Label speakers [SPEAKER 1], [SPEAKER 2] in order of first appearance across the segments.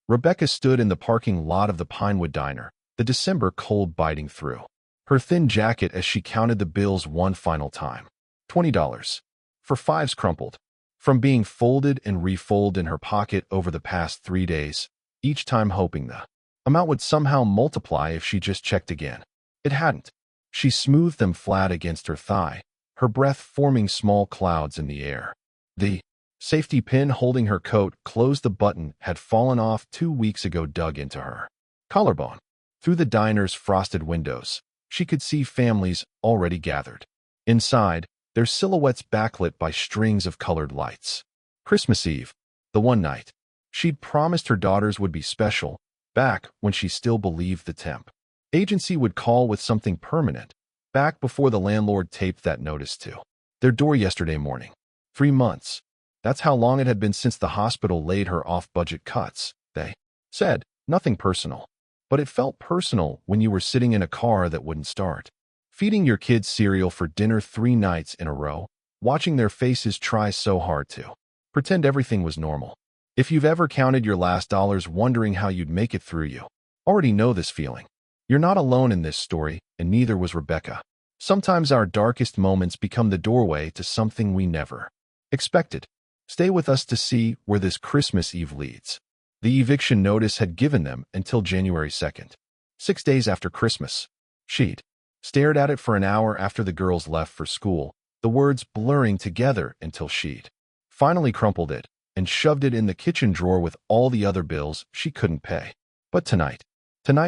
[SPEAKER 1] Rebecca stood in the parking lot of the Pinewood Diner, the December cold biting through her thin jacket as she counted the bills one final time. $20. For fives crumpled from being folded and refolded in her pocket over the past 3 days, each time hoping the amount would somehow multiply if she just checked again. It hadn't. She smoothed them flat against her thigh, her breath forming small clouds in the air. The safety pin holding her coat closed the button had fallen off 2 weeks ago, dug into her collarbone. Through the diner's frosted windows, she could see families already gathered. Inside, their silhouettes backlit by strings of colored lights. Christmas Eve, the one night she'd promised her daughters would be special, back when she still believed the temp agency would call with something permanent, back before the landlord taped that notice to their door yesterday morning. 3 months. That's how long it had been since the hospital laid her off budget cuts, they said. Nothing personal. But it felt personal when you were sitting in a car that wouldn't start, feeding your kids cereal for dinner 3 nights in a row, watching their faces try so hard to pretend everything was normal. If you've ever counted your last dollars wondering how you'd make it through, you already know this feeling. You're not alone in this story, and neither was Rebecca. Sometimes our darkest moments become the doorway to something we never expected. Stay with us to see where this Christmas Eve leads. The eviction notice had given them until January 2nd, 6 days after Christmas. She'd stared at it for an hour after the girls left for school, the words blurring together until she'd finally crumpled it and shoved it in the kitchen drawer with all the other bills she couldn't pay. But tonight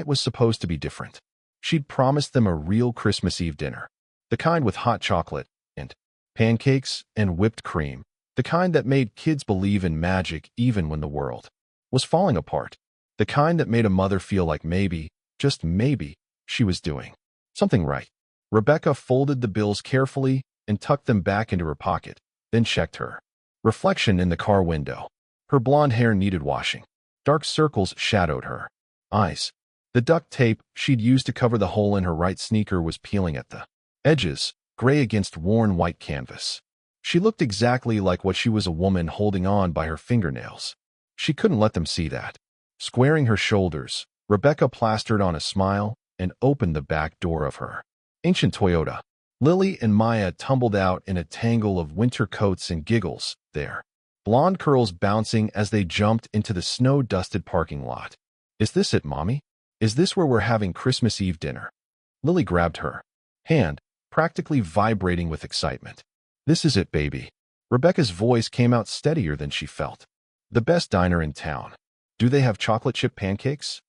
[SPEAKER 1] was supposed to be different. She'd promised them a real Christmas Eve dinner, the kind with hot chocolate and pancakes and whipped cream, the kind that made kids believe in magic even when the world was falling apart, the kind that made a mother feel like maybe, just maybe, she was doing something right. Rebecca folded the bills carefully and tucked them back into her pocket, then checked her reflection in the car window. Her blonde hair needed washing. Dark circles shadowed her eyes. The duct tape she'd used to cover the hole in her right sneaker was peeling at the edges, gray against worn white canvas. She looked exactly like what she was, a woman holding on by her fingernails. She couldn't let them see that. Squaring her shoulders, Rebecca plastered on a smile and opened the back door of her ancient Toyota. Lily and Maya tumbled out in a tangle of winter coats and giggles, their blonde curls bouncing as they jumped into the snow-dusted parking lot. Is this it, Mommy? Is this where we're having Christmas Eve dinner? Lily grabbed her hand, practically vibrating with excitement. This is it, baby. Rebecca's voice came out steadier than she felt. The best diner in town. Do they have chocolate chip pancakes?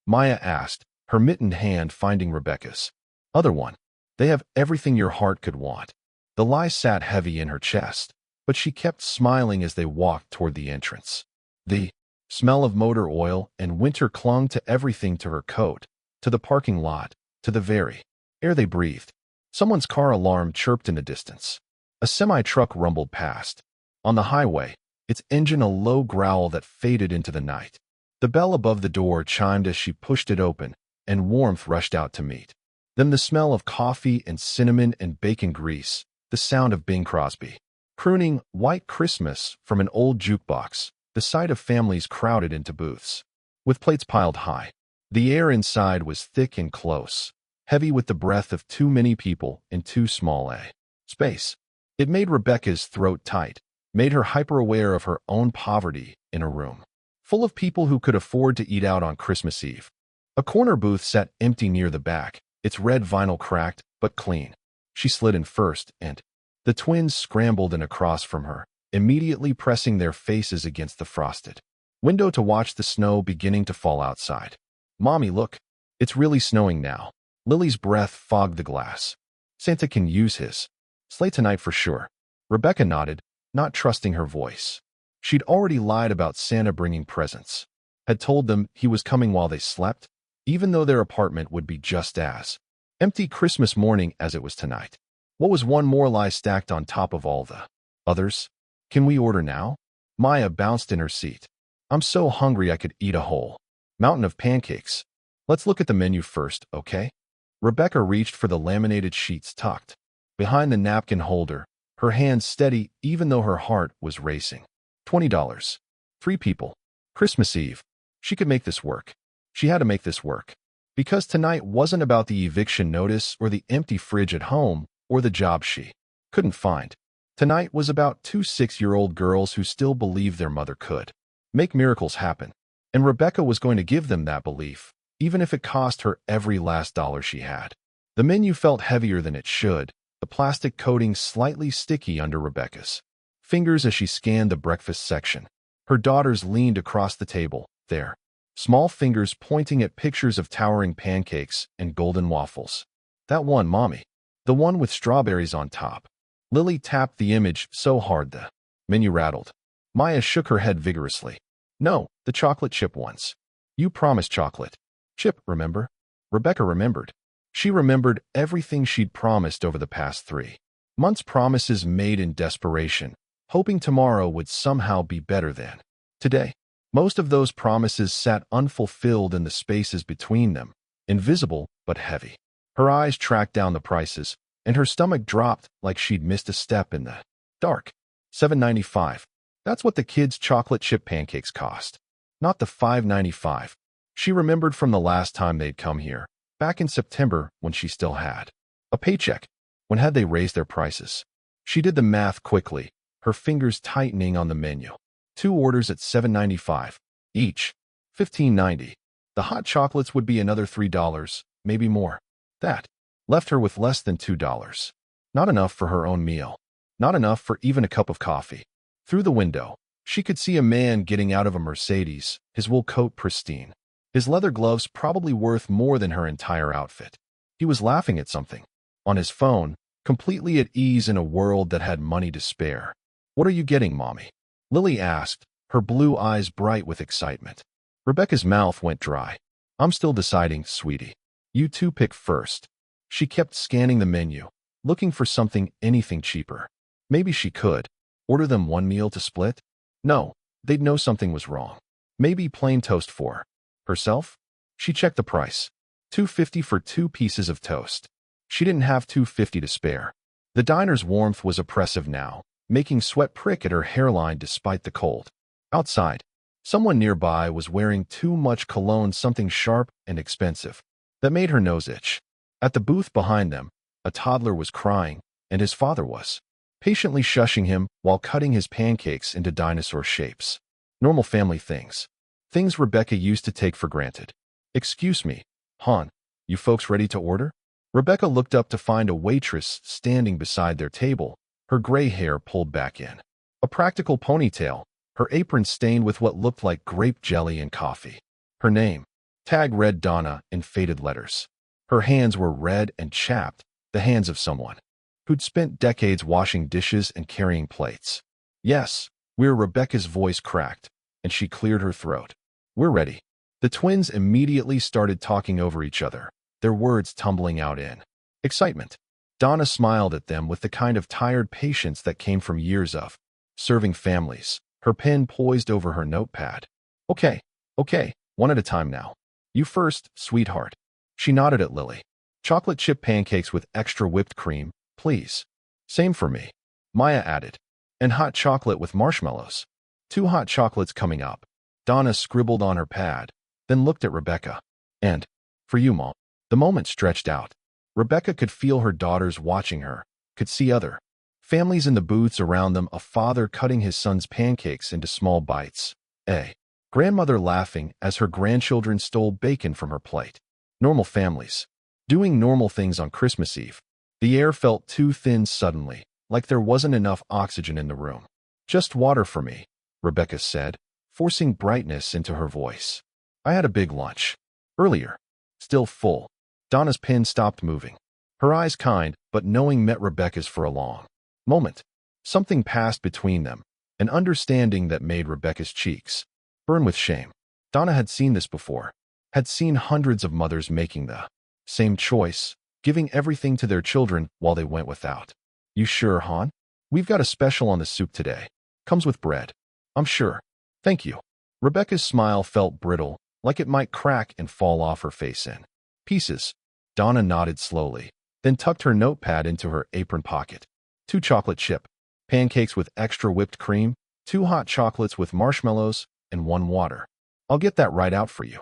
[SPEAKER 1] Maya asked, her mittened hand finding Rebecca's other one. They have everything your heart could want. The lie sat heavy in her chest, but she kept smiling as they walked toward the entrance. The smell of motor oil and winter clung to everything, to her coat, to the parking lot, to the very air they breathed. Someone's car alarm chirped in the distance. A semi-truck rumbled past. On the highway, its engine a low growl that faded into the night. The bell above the door chimed as she pushed it open, and warmth rushed out to meet them. The smell of coffee and cinnamon and bacon grease, the sound of Bing Crosby crooning White Christmas from an old jukebox, the sight of families crowded into booths with plates piled high. The air inside was thick and close, heavy with the breath of too many people in too small a space. It made Rebecca's throat tight, made her hyper-aware of her own poverty in a room full of people who could afford to eat out on Christmas Eve. A corner booth sat empty near the back, its red vinyl cracked but clean. She slid in first, and the twins scrambled in across from her, immediately pressing their faces against the frosted window to watch the snow beginning to fall outside. Mommy, look. It's really snowing now. Lily's breath fogged the glass. Santa can use his sleigh tonight for sure. Rebecca nodded, not trusting her voice. She'd already lied about Santa bringing presents, had told them he was coming while they slept, even though their apartment would be just as empty Christmas morning as it was tonight. What was one more lie stacked on top of all the others? Can we order now? Maya bounced in her seat. I'm so hungry I could eat a whole mountain of pancakes. Let's look at the menu first, okay? Rebecca reached for the laminated sheets tucked behind the napkin holder, her hands steady even though her heart was racing. $20. 3 people. Christmas Eve. She could make this work. She had to make this work. Because tonight wasn't about the eviction notice or the empty fridge at home or the job she couldn't find. Tonight was about two 6-year-old girls who still believed their mother could make miracles happen. And Rebecca was going to give them that belief, even if it cost her every last dollar she had. The menu felt heavier than it should, the plastic coating slightly sticky under Rebecca's fingers as she scanned the breakfast section. Her daughters leaned across the table, their small fingers pointing at pictures of towering pancakes and golden waffles. That one, Mommy. The one with strawberries on top. Lily tapped the image so hard the menu rattled. Maya shook her head vigorously. No, the chocolate chip ones. You promised chocolate chip, remember? Rebecca remembered. She remembered everything she'd promised over the past 3 months, promises made in desperation, hoping tomorrow would somehow be better than today. Most of those promises sat unfulfilled in the spaces between them, invisible but heavy. Her eyes tracked down the prices, and her stomach dropped like she'd missed a step in the dark. $7.95. That's what the kids' chocolate chip pancakes cost. Not the $5.95 she remembered from the last time they'd come here, back in September when she still had a paycheck. When had they raised their prices? She did the math quickly, her fingers tightening on the menu. 2 orders at $7.95 each, $15.90. The hot chocolates would be another $3, maybe more. That left her with less than $2. Not enough for her own meal. Not enough for even a cup of coffee. Through the window, she could see a man getting out of a Mercedes, his wool coat pristine. His leather gloves probably worth more than her entire outfit. He was laughing at something. On his phone, completely at ease in a world that had money to spare. What are you getting, Mommy? Lily asked, her blue eyes bright with excitement. Rebecca's mouth went dry. I'm still deciding, sweetie. You two pick first. She kept scanning the menu, looking for something, anything cheaper. Maybe she could order them one meal to split? No, they'd know something was wrong. Maybe plain toast for herself? She checked the price. $2.50 for 2 pieces of toast. She didn't have $2.50 to spare. The diner's warmth was oppressive now, making sweat prick at her hairline despite the cold. Outside, someone nearby was wearing too much cologne, something sharp and expensive, that made her nose itch. At the booth behind them, a toddler was crying, and his father was patiently shushing him while cutting his pancakes into dinosaur shapes. Normal family things. Things Rebecca used to take for granted. Excuse me, hon, you folks ready to order? Rebecca looked up to find a waitress standing beside their table, her gray hair pulled back in a practical ponytail, her apron stained with what looked like grape jelly and coffee. Her name, tag read Donna in faded letters. Her hands were red and chapped, the hands of someone who'd spent decades washing dishes and carrying plates. Yes, Rebecca's voice cracked, and she cleared her throat. We're ready. The twins immediately started talking over each other, their words tumbling out in excitement. Donna smiled at them with the kind of tired patience that came from years of serving families, her pen poised over her notepad. Okay, one at a time now. You first, sweetheart. She nodded at Lily. Chocolate chip pancakes with extra whipped cream, please. Same for me, Maya added. And hot chocolate with marshmallows. 2 hot chocolates coming up. Donna scribbled on her pad, then looked at Rebecca. And, for you, Mom. The moment stretched out. Rebecca could feel her daughters watching her, could see other families in the booths around them, a father cutting his son's pancakes into small bites, a grandmother laughing as her grandchildren stole bacon from her plate. Normal families, doing normal things on Christmas Eve. The air felt too thin suddenly, like there wasn't enough oxygen in the room. Just water for me, Rebecca said, forcing brightness into her voice. I had a big lunch earlier. Still full. Donna's pen stopped moving. Her eyes kind, but knowing met Rebecca's for a long moment. Something passed between them, an understanding that made Rebecca's cheeks burn with shame. Donna had seen this before, had seen hundreds of mothers making the same choice, giving everything to their children while they went without. You sure, hon? We've got a special on the soup today. Comes with bread. I'm sure. Thank you. Rebecca's smile felt brittle, like it might crack and fall off her face in pieces. Donna nodded slowly, then tucked her notepad into her apron pocket. 2 chocolate chip pancakes with extra whipped cream, 2 hot chocolates with marshmallows, and 1 water. I'll get that right out for you.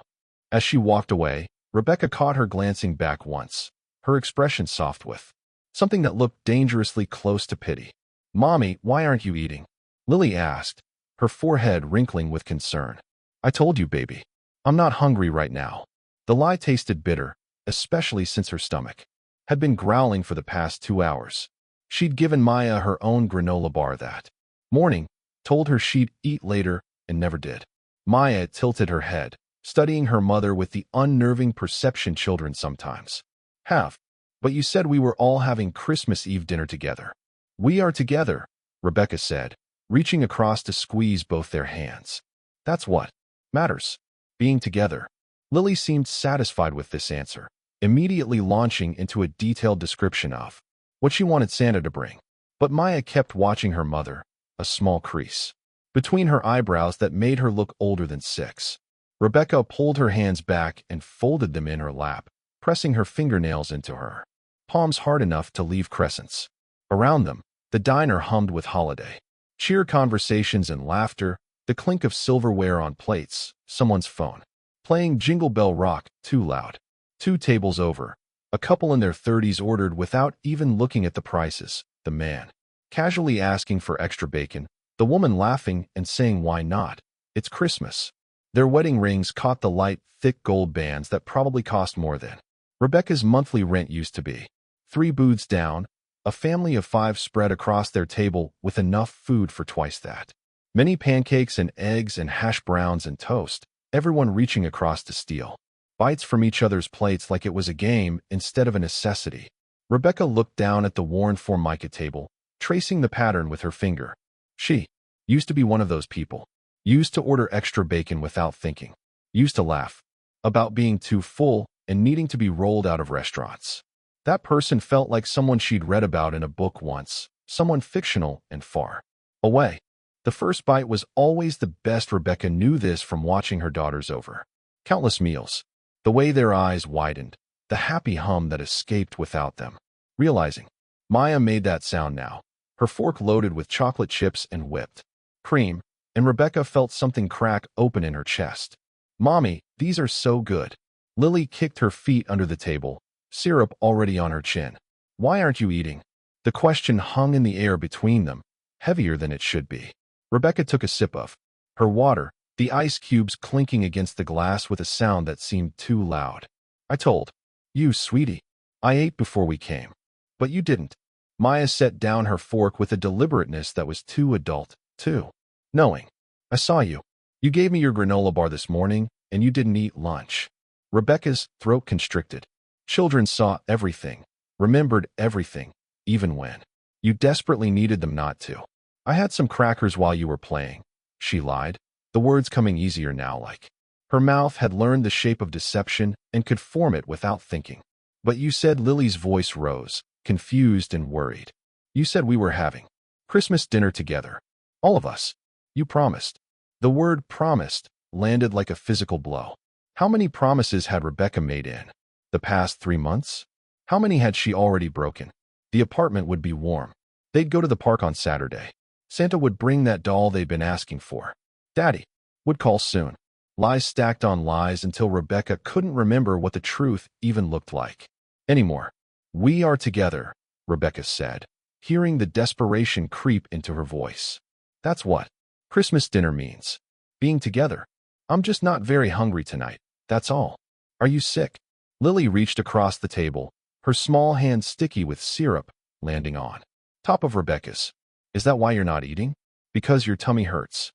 [SPEAKER 1] As she walked away, Rebecca caught her glancing back once, her expression soft with something that looked dangerously close to pity. Mommy, why aren't you eating? Lily asked, her forehead wrinkling with concern. I told you, baby. I'm not hungry right now. The lie tasted bitter, especially since her stomach had been growling for the past 2 hours. She'd given Maya her own granola bar that morning, told her she'd eat later, and never did. Maya tilted her head, studying her mother with the unnerving perception children sometimes have. But you said we were all having Christmas Eve dinner together. We are together, Rebecca said, reaching across to squeeze both their hands. That's what matters. Being together. Lily seemed satisfied with this answer, immediately launching into a detailed description of what she wanted Santa to bring. But Maya kept watching her mother, a small crease between her eyebrows that made her look older than 6. Rebecca pulled her hands back and folded them in her lap, pressing her fingernails into her palms hard enough to leave crescents. Around them, the diner hummed with holiday cheer, conversations and laughter, the clink of silverware on plates, someone's phone playing Jingle Bell Rock, too loud. 2 tables over, a couple in their 30s ordered without even looking at the prices, the man casually asking for extra bacon, the woman laughing and saying why not, it's Christmas. Their wedding rings caught the light, thick gold bands that probably cost more than Rebecca's monthly rent used to be. 3 booths down, a family of 5 spread across their table with enough food for twice that. Many pancakes and eggs and hash browns and toast, everyone reaching across to steal bites from each other's plates like it was a game instead of a necessity. Rebecca looked down at the worn formica table, tracing the pattern with her finger. She used to be one of those people. Used to order extra bacon without thinking. Used to laugh about being too full and needing to be rolled out of restaurants. That person felt like someone she'd read about in a book once, someone fictional and far away. The first bite was always the best. Rebecca knew this from watching her daughters over countless meals. The way their eyes widened, the happy hum that escaped without them realizing. Maya made that sound now, her fork loaded with chocolate chips and whipped cream, and Rebecca felt something crack open in her chest. Mommy, these are so good. Lily kicked her feet under the table, syrup already on her chin. Why aren't you eating? The question hung in the air between them, heavier than it should be. Rebecca took a sip of her water, the ice cubes clinking against the glass with a sound that seemed too loud. I told you, sweetie. I ate before we came. But you didn't. Maya set down her fork with a deliberateness that was too adult, too knowing. I saw you. You gave me your granola bar this morning, and you didn't eat lunch. Rebecca's throat constricted. Children saw everything, remembered everything, even when you desperately needed them not to. I had some crackers while you were playing, she lied, the words coming easier now like her mouth had learned the shape of deception and could form it without thinking. But you said, Lily's voice rose, confused and worried. You said we were having Christmas dinner together. All of us. You promised. The word promised landed like a physical blow. How many promises had Rebecca made in the past 3 months? How many had she already broken? The apartment would be warm. They'd go to the park on Saturday. Santa would bring that doll they'd been asking for. Daddy would call soon. Lies stacked on lies until Rebecca couldn't remember what the truth even looked like anymore. We are together, Rebecca said, hearing the desperation creep into her voice. That's what Christmas dinner means. Being together. I'm just not very hungry tonight, that's all. Are you sick? Lily reached across the table, her small hand sticky with syrup, landing on top of Rebecca's. Is that why you're not eating? Because your tummy hurts.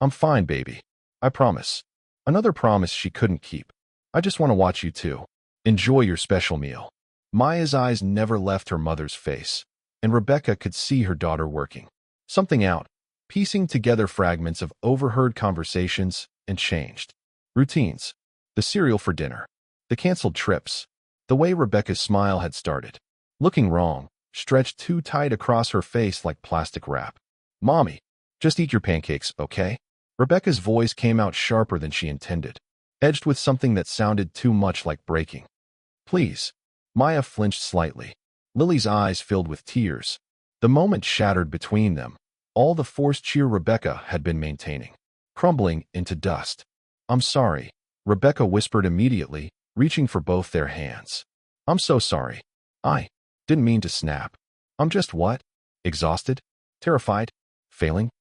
[SPEAKER 1] I'm fine, baby. I promise. Another promise she couldn't keep. I just want to watch you too. Enjoy your special meal. Maya's eyes never left her mother's face, and Rebecca could see her daughter working something out, piecing together fragments of overheard conversations and changed routines. The cereal for dinner. The canceled trips. The way Rebecca's smile had started. Looking wrong, stretched too tight across her face like plastic wrap. Mommy, just eat your pancakes, okay? Rebecca's voice came out sharper than she intended, edged with something that sounded too much like breaking. Please. Maya flinched slightly. Lily's eyes filled with tears. The moment shattered between them, all the forced cheer Rebecca had been maintaining, crumbling into dust. I'm sorry, Rebecca whispered immediately, reaching for both their hands. I'm so sorry. I didn't mean to snap. I'm just what? Exhausted? Terrified? Failing?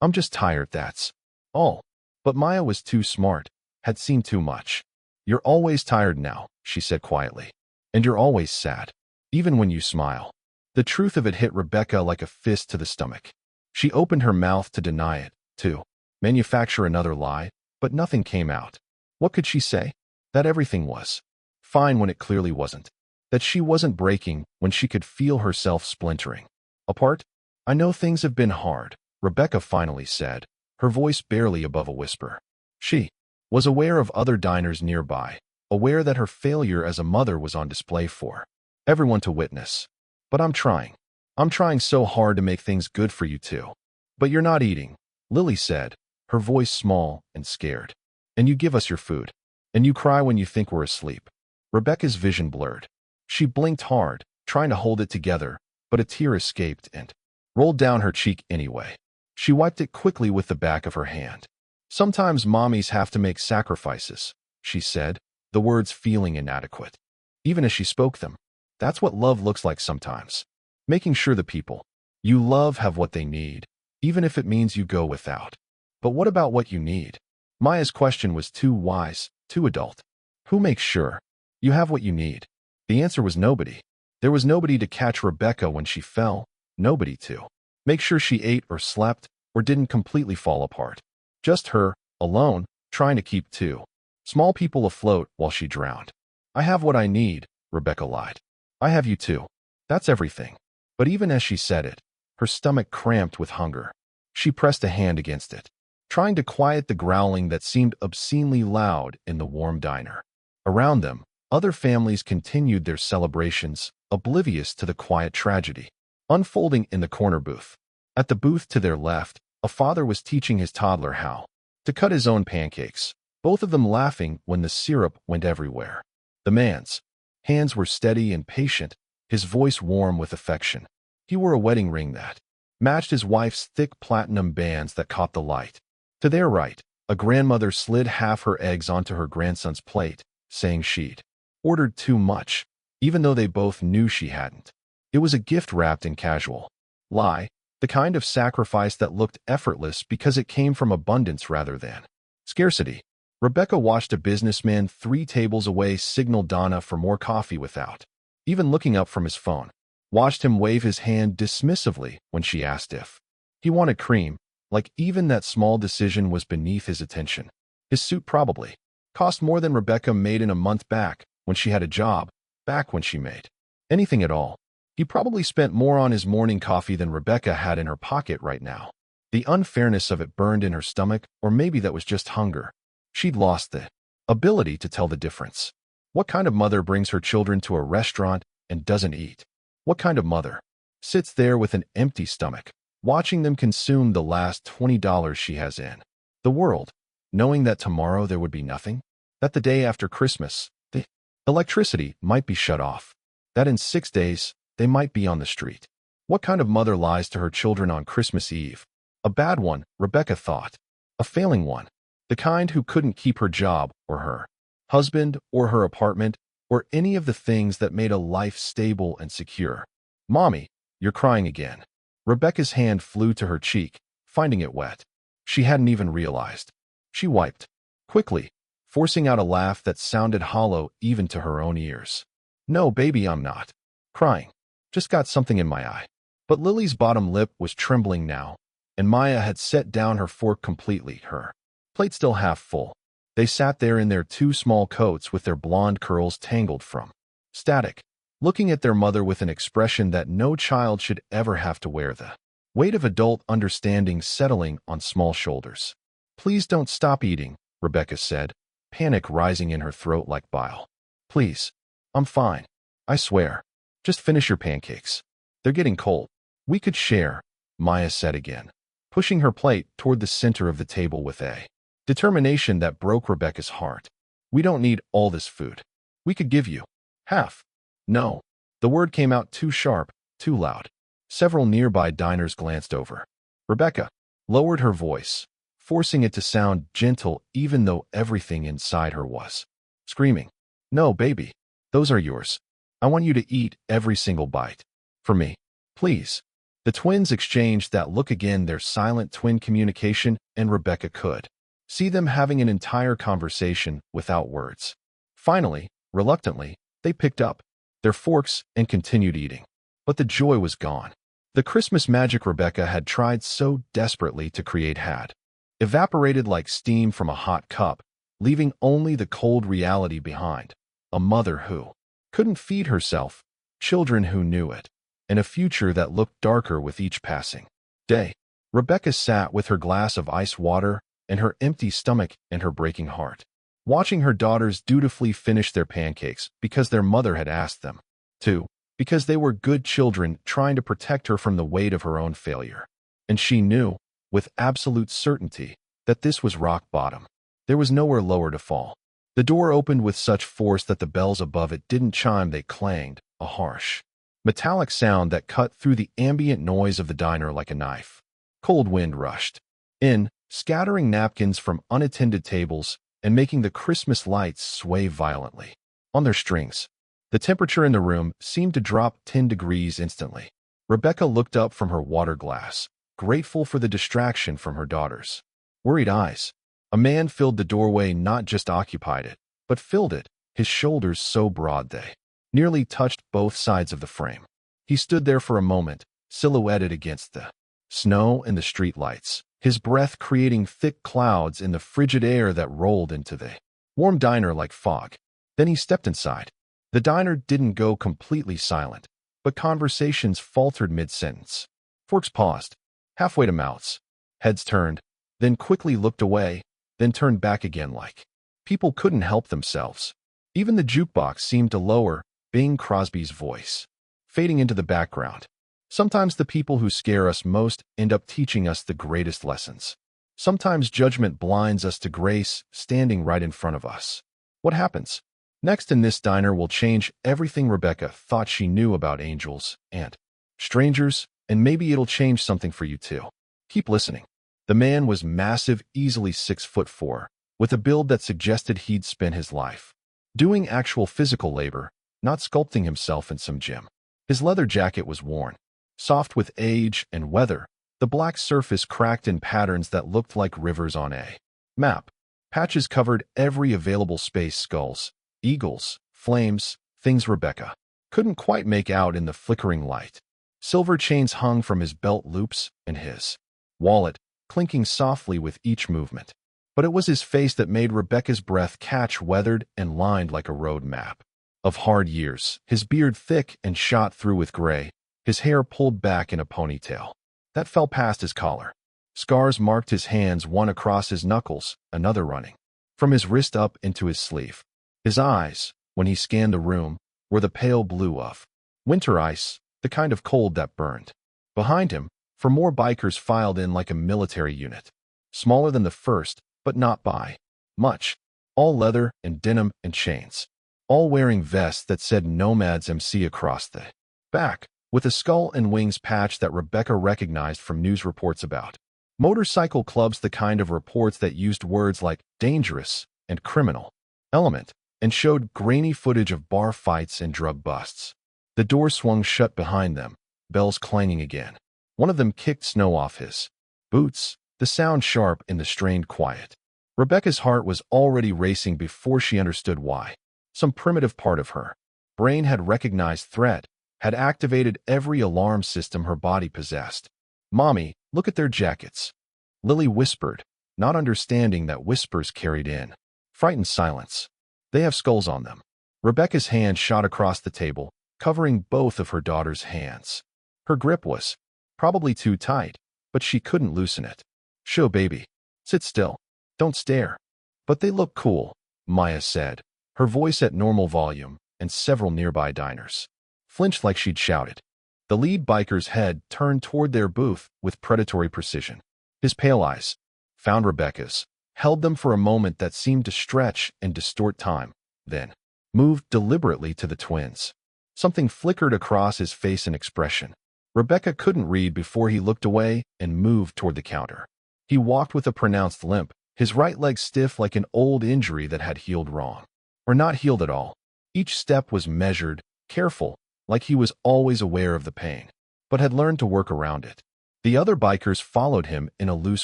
[SPEAKER 1] I'm just tired, that's all. But Maya was too smart, had seen too much. You're always tired now, she said quietly. And you're always sad, even when you smile. The truth of it hit Rebecca like a fist to the stomach. She opened her mouth to deny it, to manufacture another lie, but nothing came out. What could she say? That everything was fine when it clearly wasn't. That she wasn't breaking when she could feel herself splintering apart? I know things have been hard, Rebecca finally said, her voice barely above a whisper. She was aware of other diners nearby, aware that her failure as a mother was on display for everyone to witness. But I'm trying. I'm trying so hard to make things good for you too. But you're not eating, Lily said, her voice small and scared. And you give us your food. And you cry when you think we're asleep. Rebecca's vision blurred. She blinked hard, trying to hold it together, but a tear escaped and rolled down her cheek anyway. She wiped it quickly with the back of her hand. Sometimes mommies have to make sacrifices, she said, the words feeling inadequate. Even as she spoke them. That's what love looks like sometimes. Making sure the people you love have what they need, even if it means you go without. But what about what you need? Maya's question was too wise, too adult. Who makes sure you have what you need? The answer was nobody. There was nobody to catch Rebecca when she fell, nobody to make sure she ate or slept or didn't completely fall apart. Just her, alone, trying to keep two small people afloat while she drowned. I have what I need, Rebecca lied. I have you too. That's everything. But even as she said it, her stomach cramped with hunger. She pressed a hand against it, trying to quiet the growling that seemed obscenely loud in the warm diner. Around them, other families continued their celebrations, oblivious to the quiet tragedy unfolding in the corner booth. At the booth to their left, a father was teaching his toddler how to cut his own pancakes, both of them laughing when the syrup went everywhere. The man's hands were steady and patient, his voice warm with affection. He wore a wedding ring that matched his wife's thick platinum bands that caught the light. To their right, a grandmother slid half her eggs onto her grandson's plate, saying she'd ordered too much, even though they both knew she hadn't. It was a gift wrapped in casual lie, the kind of sacrifice that looked effortless because it came from abundance rather than scarcity. Rebecca watched a businessman 3 tables away signal Donna for more coffee without even looking up from his phone. Watched him wave his hand dismissively when she asked if he wanted cream, like even that small decision was beneath his attention. His suit probably cost more than Rebecca made in a month back when she had a job, back when she made anything at all. He probably spent more on his morning coffee than Rebecca had in her pocket right now. The unfairness of it burned in her stomach, or maybe that was just hunger. She'd lost the ability to tell the difference. What kind of mother brings her children to a restaurant and doesn't eat? What kind of mother sits there with an empty stomach, watching them consume the last $20 she has in the world, knowing that tomorrow there would be nothing? That the day after Christmas, the electricity might be shut off? That in 6 days, they might be on the street? What kind of mother lies to her children on Christmas Eve? A bad one, Rebecca thought. A failing one. The kind who couldn't keep her job or her husband or her apartment or any of the things that made a life stable and secure. Mommy, you're crying again. Rebecca's hand flew to her cheek, finding it wet. She hadn't even realized. She wiped quickly, forcing out a laugh that sounded hollow even to her own ears. No, baby, I'm not crying. Just got something in my eye. But Lily's bottom lip was trembling now, and Maya had set down her fork completely, her plate still half full. They sat there in their 2 small coats with their blonde curls tangled from static, looking at their mother with an expression that no child should ever have to wear, the weight of adult understanding settling on small shoulders. Please don't stop eating, Rebecca said, panic rising in her throat like bile. Please. I'm fine. I swear. Just finish your pancakes. They're getting cold. We could share, Maya said again, pushing her plate toward the center of the table with a determination that broke Rebecca's heart. We don't need all this food. We could give you half. No. The word came out too sharp, too loud. Several nearby diners glanced over. Rebecca lowered her voice. forcing it to sound gentle even though everything inside her was screaming. No, baby. Those are yours. I want you to eat every single bite. For me. Please. The twins exchanged that look again, their silent twin communication, and Rebecca could see them having an entire conversation without words. Finally, reluctantly, they picked up their forks and continued eating. But the joy was gone. The Christmas magic Rebecca had tried so desperately to create had evaporated like steam from a hot cup, leaving only the cold reality behind. A mother who couldn't feed herself, children who knew it, and a future that looked darker with each passing day. Rebecca sat with her glass of ice water and her empty stomach and her breaking heart, watching her daughters dutifully finish their pancakes because their mother had asked them to, because they were good children trying to protect her from the weight of her own failure. And she knew, with absolute certainty, that this was rock bottom. There was nowhere lower to fall. The door opened with such force that the bells above it didn't chime, they clanged, a harsh, metallic sound that cut through the ambient noise of the diner like a knife. Cold wind rushed in, scattering napkins from unattended tables and making the Christmas lights sway violently on their strings. The temperature in the room seemed to drop 10 degrees instantly. Rebecca looked up from her water glass, grateful for the distraction from her daughters' worried eyes. A man filled the doorway, not just occupied it, but filled it, his shoulders so broad they nearly touched both sides of the frame. He stood there for a moment, silhouetted against the snow and the street lights, his breath creating thick clouds in the frigid air that rolled into the warm diner like fog. Then he stepped inside. The diner didn't go completely silent, but conversations faltered mid-sentence. Forks paused, halfway to mouths. Heads turned, then quickly looked away, then turned back again like people couldn't help themselves. Even the jukebox seemed to lower, Bing Crosby's voice fading into the background. Sometimes the people who scare us most end up teaching us the greatest lessons. Sometimes judgment blinds us to grace standing right in front of us. What happens next in this diner will change everything Rebecca thought she knew about angels and strangers, and maybe it'll change something for you too. Keep listening. The man was massive, easily 6'4", with a build that suggested he'd spent his life doing actual physical labor, not sculpting himself in some gym. His leather jacket was worn, soft with age and weather, the black surface cracked in patterns that looked like rivers on a map. Patches covered every available space: skulls, eagles, flames, things Rebecca couldn't quite make out in the flickering light. Silver chains hung from his belt loops, and his wallet clinking softly with each movement. But it was his face that made Rebecca's breath catch, weathered and lined like a road map of hard years, his beard thick and shot through with gray, his hair pulled back in a ponytail that fell past his collar. Scars marked his hands, one across his knuckles, another running from his wrist up into his sleeve. His eyes, when he scanned the room, were the pale blue of winter ice, the kind of cold that burned. Behind him, for more bikers filed in like a military unit, smaller than the first, but not by much, all leather and denim and chains, all wearing vests that said Nomads MC across the back, with a skull and wings patch that Rebecca recognized from news reports about motorcycle clubs, the kind of reports that used words like dangerous and criminal element, and showed grainy footage of bar fights and drug busts. The door swung shut behind them, bells clanging again. One of them kicked snow off his boots, the sound sharp in the strained quiet. Rebecca's heart was already racing before she understood why. Some primitive part of her brain had recognized threat, had activated every alarm system her body possessed. "Mommy, look at their jackets," Lily whispered, not understanding that whispers carried in frightened silence. "They have skulls on them." Rebecca's hand shot across the table, covering both of her daughter's hands. Her grip was probably too tight, but she couldn't loosen it. "Show, baby. Sit still. Don't stare." "But they look cool," Maya said, her voice at normal volume, and several nearby diners flinched like she'd shouted. The lead biker's head turned toward their booth with predatory precision. His pale eyes found Rebecca's, held them for a moment that seemed to stretch and distort time, then moved deliberately to the twins. Something flickered across his face, an expression Rebecca couldn't read before he looked away and moved toward the counter. He walked with a pronounced limp, his right leg stiff like an old injury that had healed wrong. Or not healed at all. Each step was measured, careful, like he was always aware of the pain, but had learned to work around it. The other bikers followed him in a loose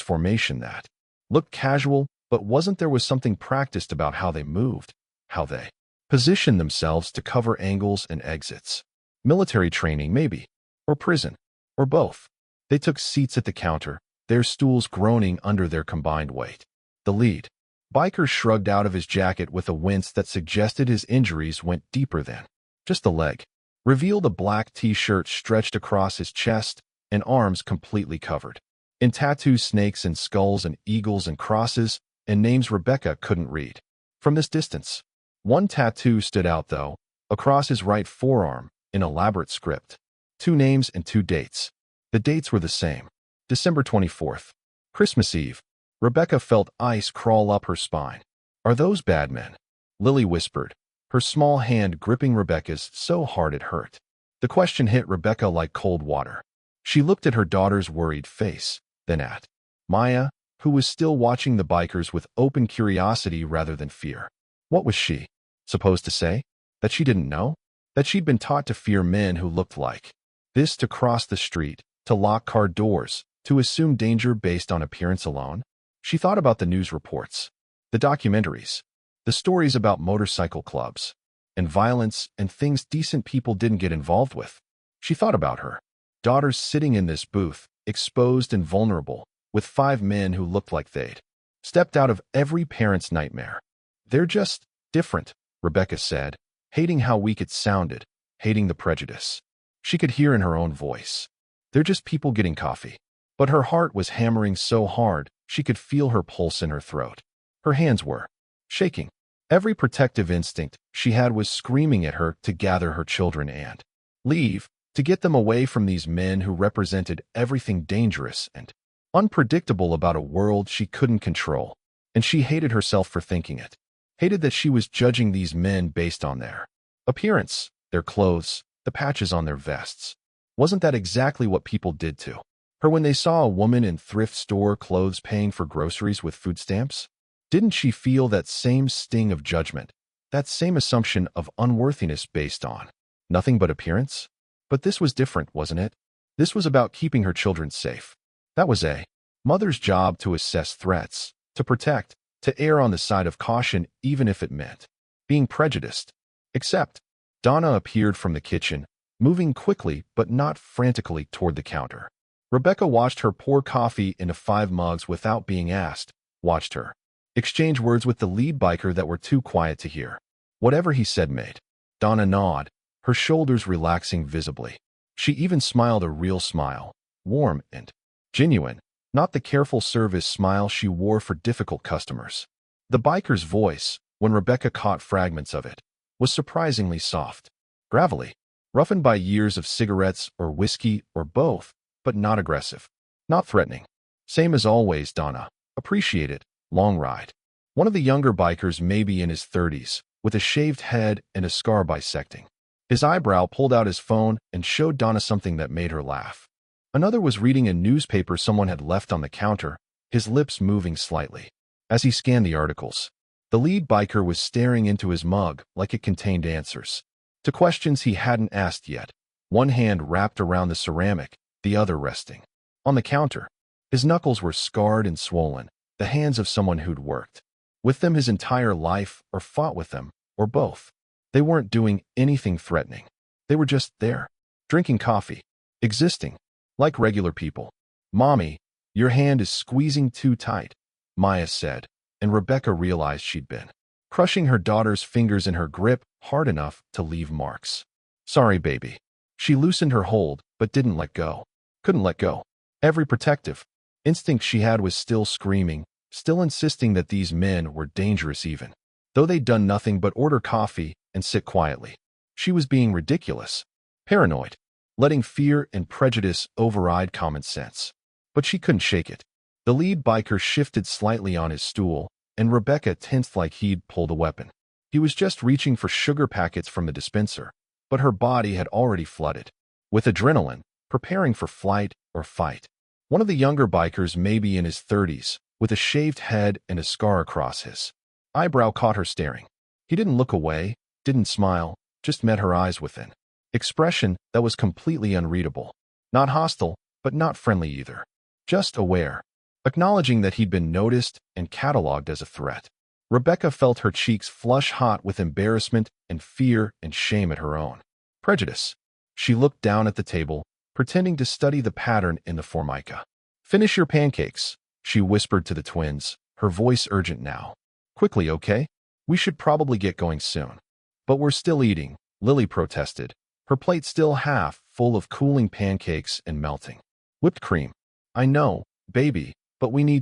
[SPEAKER 1] formation that looked casual, but wasn't. There was something practiced about how they moved, how they positioned themselves to cover angles and exits. Military training, maybe, or prison, or both. They took seats at the counter, their stools groaning under their combined weight. The lead biker shrugged out of his jacket with a wince that suggested his injuries went deeper than just the leg. Revealed a black t-shirt stretched across his chest and arms completely covered in tattoos, snakes and skulls and eagles and crosses, and names Rebecca couldn't read from this distance. One tattoo stood out, though, across his right forearm, in elaborate script. 2 names and 2 dates. The dates were the same. December 24th. Christmas Eve. Rebecca felt ice crawl up her spine. Are those bad men? Lily whispered, her small hand gripping Rebecca's so hard it hurt. The question hit Rebecca like cold water. She looked at her daughter's worried face, then at Maya, who was still watching the bikers with open curiosity rather than fear. What was she supposed to say? That she didn't know? That she'd been taught to fear men who looked like this, to cross the street, to lock car doors, to assume danger based on appearance alone? She thought about the news reports, the documentaries, the stories about motorcycle clubs, and violence and things decent people didn't get involved with. She thought about her daughters sitting in this booth, exposed and vulnerable, with 5 men who looked like they'd stepped out of every parent's nightmare. They're just different, Rebecca said, hating how weak it sounded, hating the prejudice she could hear in her own voice. They're just people getting coffee. But her heart was hammering so hard, she could feel her pulse in her throat. Her hands were shaking. Every protective instinct she had was screaming at her to gather her children and leave, to get them away from these men who represented everything dangerous and unpredictable about a world she couldn't control. And she hated herself for thinking it. Hated that she was judging these men based on their appearance, their clothes, the patches on their vests. Wasn't that exactly what people did to her when they saw a woman in thrift store clothes paying for groceries with food stamps? Didn't she feel that same sting of judgment, that same assumption of unworthiness based on nothing but appearance? But this was different, wasn't it? This was about keeping her children safe. That was a mother's job, to assess threats, to protect, to err on the side of caution even if it meant being prejudiced. Except, Donna appeared from the kitchen, moving quickly but not frantically toward the counter. Rebecca watched her pour coffee into 5 mugs without being asked, watched her exchange words with the lead biker that were too quiet to hear. Whatever he said made Donna nod, her shoulders relaxing visibly. She even smiled, a real smile, warm and genuine, not the careful service smile she wore for difficult customers. The biker's voice, when Rebecca caught fragments of it, was surprisingly soft, gravelly, roughened by years of cigarettes or whiskey or both, but not aggressive, not threatening. Same as always, Donna. Appreciate it. Long ride. One of the younger bikers, maybe in his 30s, with a shaved head and a scar bisecting his eyebrow, pulled out his phone and showed Donna something that made her laugh. Another was reading a newspaper someone had left on the counter, his lips moving slightly as he scanned the articles. The lead biker was staring into his mug like it contained answers to questions he hadn't asked yet, one hand wrapped around the ceramic, the other resting on the counter. His knuckles were scarred and swollen, the hands of someone who'd worked with them his entire life or fought with them, or both. They weren't doing anything threatening. They were just there, drinking coffee, existing like regular people. Mommy, your hand is squeezing too tight, Maya said, and Rebecca realized she'd been crushing her daughter's fingers in her grip hard enough to leave marks. Sorry, baby. She loosened her hold, but didn't let go. Couldn't let go. Every protective instinct she had was still screaming, still insisting that these men were dangerous even though they'd done nothing but order coffee and sit quietly. She was being ridiculous, paranoid, letting fear and prejudice override common sense. But she couldn't shake it. The lead biker shifted slightly on his stool, and Rebecca tensed like he'd pulled a weapon. He was just reaching for sugar packets from the dispenser, but her body had already flooded with adrenaline, preparing for flight or fight. One of the younger bikers, maybe in his 30s, with a shaved head and a scar across his eyebrow, caught her staring. He didn't look away, didn't smile, just met her eyes with an expression that was completely unreadable. Not hostile, but not friendly either. Just aware, acknowledging that he'd been noticed and cataloged as a threat. Rebecca felt her cheeks flush hot with embarrassment and fear and shame at her own prejudice. She looked down at the table, pretending to study the pattern in the formica. "Finish your pancakes," she whispered to the twins, her voice urgent now. "Quickly, okay? We should probably get going soon." "But we're still eating," Lily protested, her plate still half full of cooling pancakes and melting whipped cream. "I know, baby, but we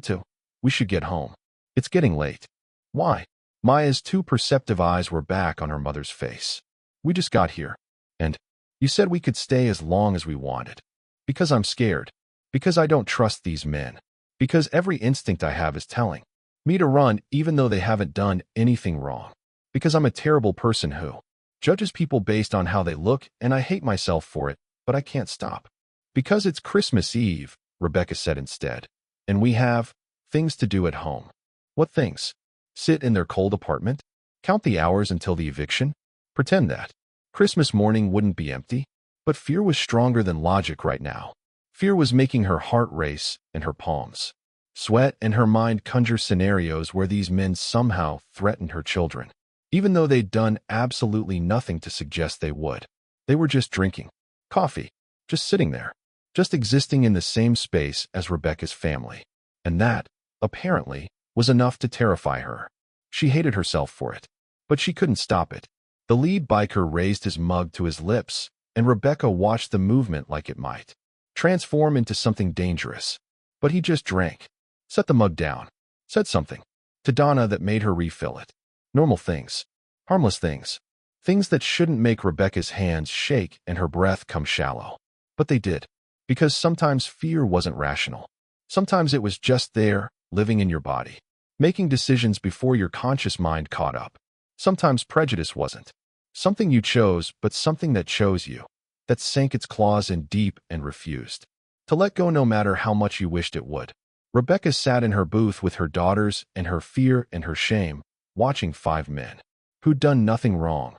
[SPEAKER 1] should get home. It's getting late." "Why?" Maya's two perceptive eyes were back on her mother's face. "We just got here. And you said we could stay as long as we wanted." "Because I'm scared. Because I don't trust these men. Because every instinct I have is telling me to run even though they haven't done anything wrong. Because I'm a terrible person who judges people based on how they look, and I hate myself for it, but I can't stop." "Because it's Christmas Eve," Rebecca said instead. "And we have things to do at home." "What things?" "Sit in their cold apartment? Count the hours until the eviction? Pretend that Christmas morning wouldn't be empty?" But fear was stronger than logic right now. Fear was making her heart race and her palms sweat, and her mind conjure scenarios where these men somehow threatened her children, even though they'd done absolutely nothing to suggest they would. They were just drinking coffee, just sitting there, just existing in the same space as Rebecca's family. And that, apparently, was enough to terrify her. She hated herself for it, but she couldn't stop it. The lead biker raised his mug to his lips, and Rebecca watched the movement like it might transform into something dangerous. But he just drank, set the mug down, said something to Donna that made her refill it. Normal things, harmless things, things that shouldn't make Rebecca's hands shake and her breath come shallow. But they did, because sometimes fear wasn't rational. Sometimes it was just there, living in your body, making decisions before your conscious mind caught up. Sometimes prejudice wasn't something you chose, but something that chose you, that sank its claws in deep and refused to let go no matter how much you wished it would. Rebecca sat in her booth with her daughters and her fear and her shame, watching 5 men who'd done nothing wrong,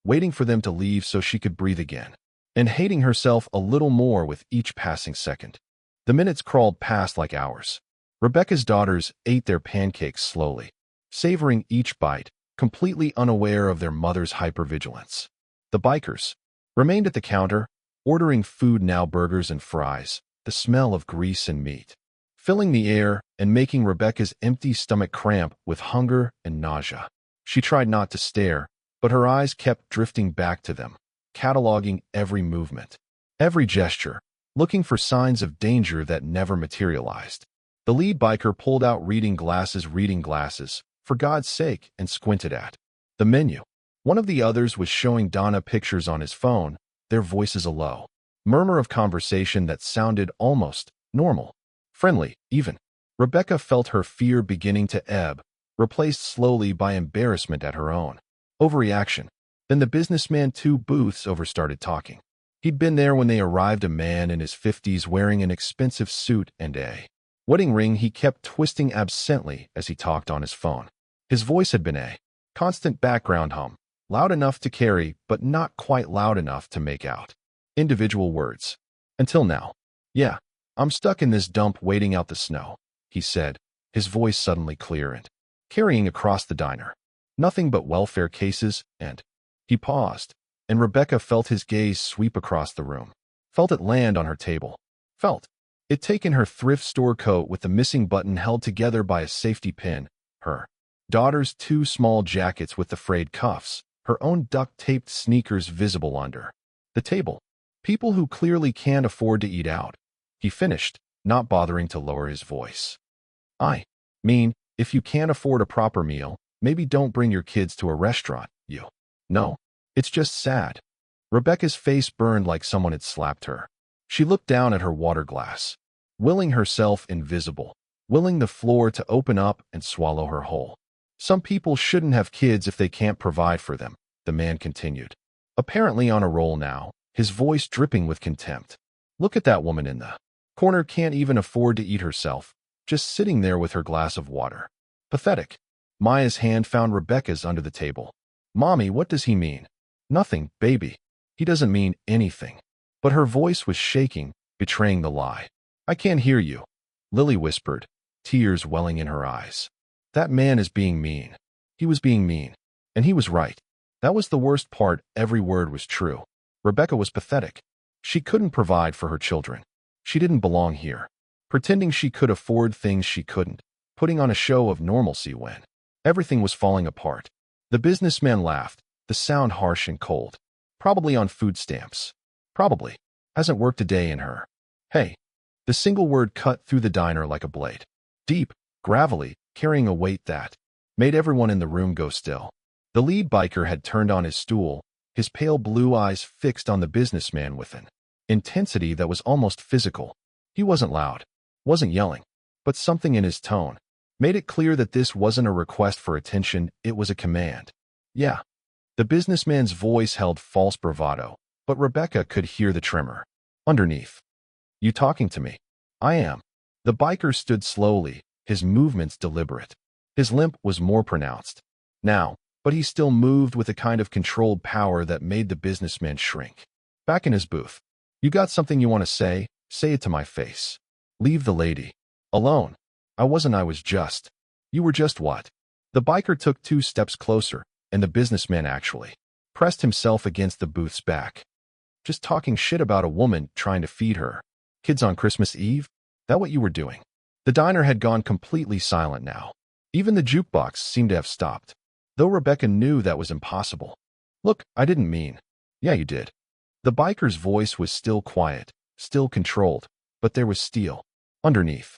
[SPEAKER 1] waiting for them to leave so she could breathe again, and hating herself a little more with each passing second. The minutes crawled past like hours. Rebecca's daughters ate their pancakes slowly, savoring each bite, completely unaware of their mother's hypervigilance. The bikers remained at the counter, ordering food, now burgers and fries, the smell of grease and meat filling the air and making Rebecca's empty stomach cramp with hunger and nausea. She tried not to stare, but her eyes kept drifting back to them, cataloging every movement, every gesture, looking for signs of danger that never materialized. The lead biker pulled out reading glasses, for God's sake, and squinted at the menu. One of the others was showing Donna pictures on his phone, their voices a low murmur of conversation that sounded almost normal, friendly, even. Rebecca felt her fear beginning to ebb, replaced slowly by embarrassment at her own overreaction. Then the businessman 2 booths over started talking. He'd been there when they arrived, a man in his 50s wearing an expensive suit and a wedding ring he kept twisting absently as he talked on his phone. His voice had been a constant background hum, loud enough to carry but not quite loud enough to make out individual words. Until now. "Yeah, I'm stuck in this dump waiting out the snow," he said, his voice suddenly clear and carrying across the diner. "Nothing but welfare cases and—" He paused, and Rebecca felt his gaze sweep across the room, felt it land on her table, felt it take in her thrift store coat with the missing button held together by a safety pin, her daughter's 2 small jackets with the frayed cuffs, her own duct-taped sneakers visible under the table. "People who clearly can't afford to eat out," he finished, not bothering to lower his voice. "I mean, if you can't afford a proper meal, maybe don't bring your kids to a restaurant, you know. It's just sad." Rebecca's face burned like someone had slapped her. She looked down at her water glass, willing herself invisible, willing the floor to open up and swallow her whole. "Some people shouldn't have kids if they can't provide for them," the man continued, apparently on a roll now, his voice dripping with contempt. "Look at that woman in the Corner can't even afford to eat herself, just sitting there with her glass of water. Pathetic. Maya's hand found Rebecca's under the table. Mommy, what does he mean? Nothing, baby. He doesn't mean anything. But her voice was shaking, betraying the lie. I can't hear you, Lily whispered, tears welling in her eyes. That man is being mean. He was being mean. And he was right. That was the worst part. Every word was true. Rebecca was pathetic. She couldn't provide for her children. She didn't belong here. Pretending she could afford things she couldn't. Putting on a show of normalcy when everything was falling apart. The businessman laughed, the sound harsh and cold. Probably on food stamps. Probably. Hasn't worked a day in her. Hey. The single word cut through the diner like a blade. Deep, gravelly, carrying a weight that made everyone in the room go still. The lead biker had turned on his stool, his pale blue eyes fixed on the businessman with an intensity that was almost physical. He wasn't loud, wasn't yelling, but something in his tone made it clear that this wasn't a request for attention, it was a command. Yeah. The businessman's voice held false bravado, but Rebecca could hear the tremor. Underneath. You talking to me? I am. The biker stood slowly, his movements deliberate. His limp was more pronounced now, but he still moved with a kind of controlled power that made the businessman shrink. Back in his booth. You got something you want to say? Say it to my face. Leave the lady alone. I was just. You were just what? The biker took 2 steps closer, and the businessman actually pressed himself against the booth's back. Just talking shit about a woman trying to feed her kids on Christmas Eve? That what you were doing? The diner had gone completely silent now. Even the jukebox seemed to have stopped, though Rebecca knew that was impossible. Look, I didn't mean. Yeah, you did. The biker's voice was still quiet, still controlled, but there was steel underneath.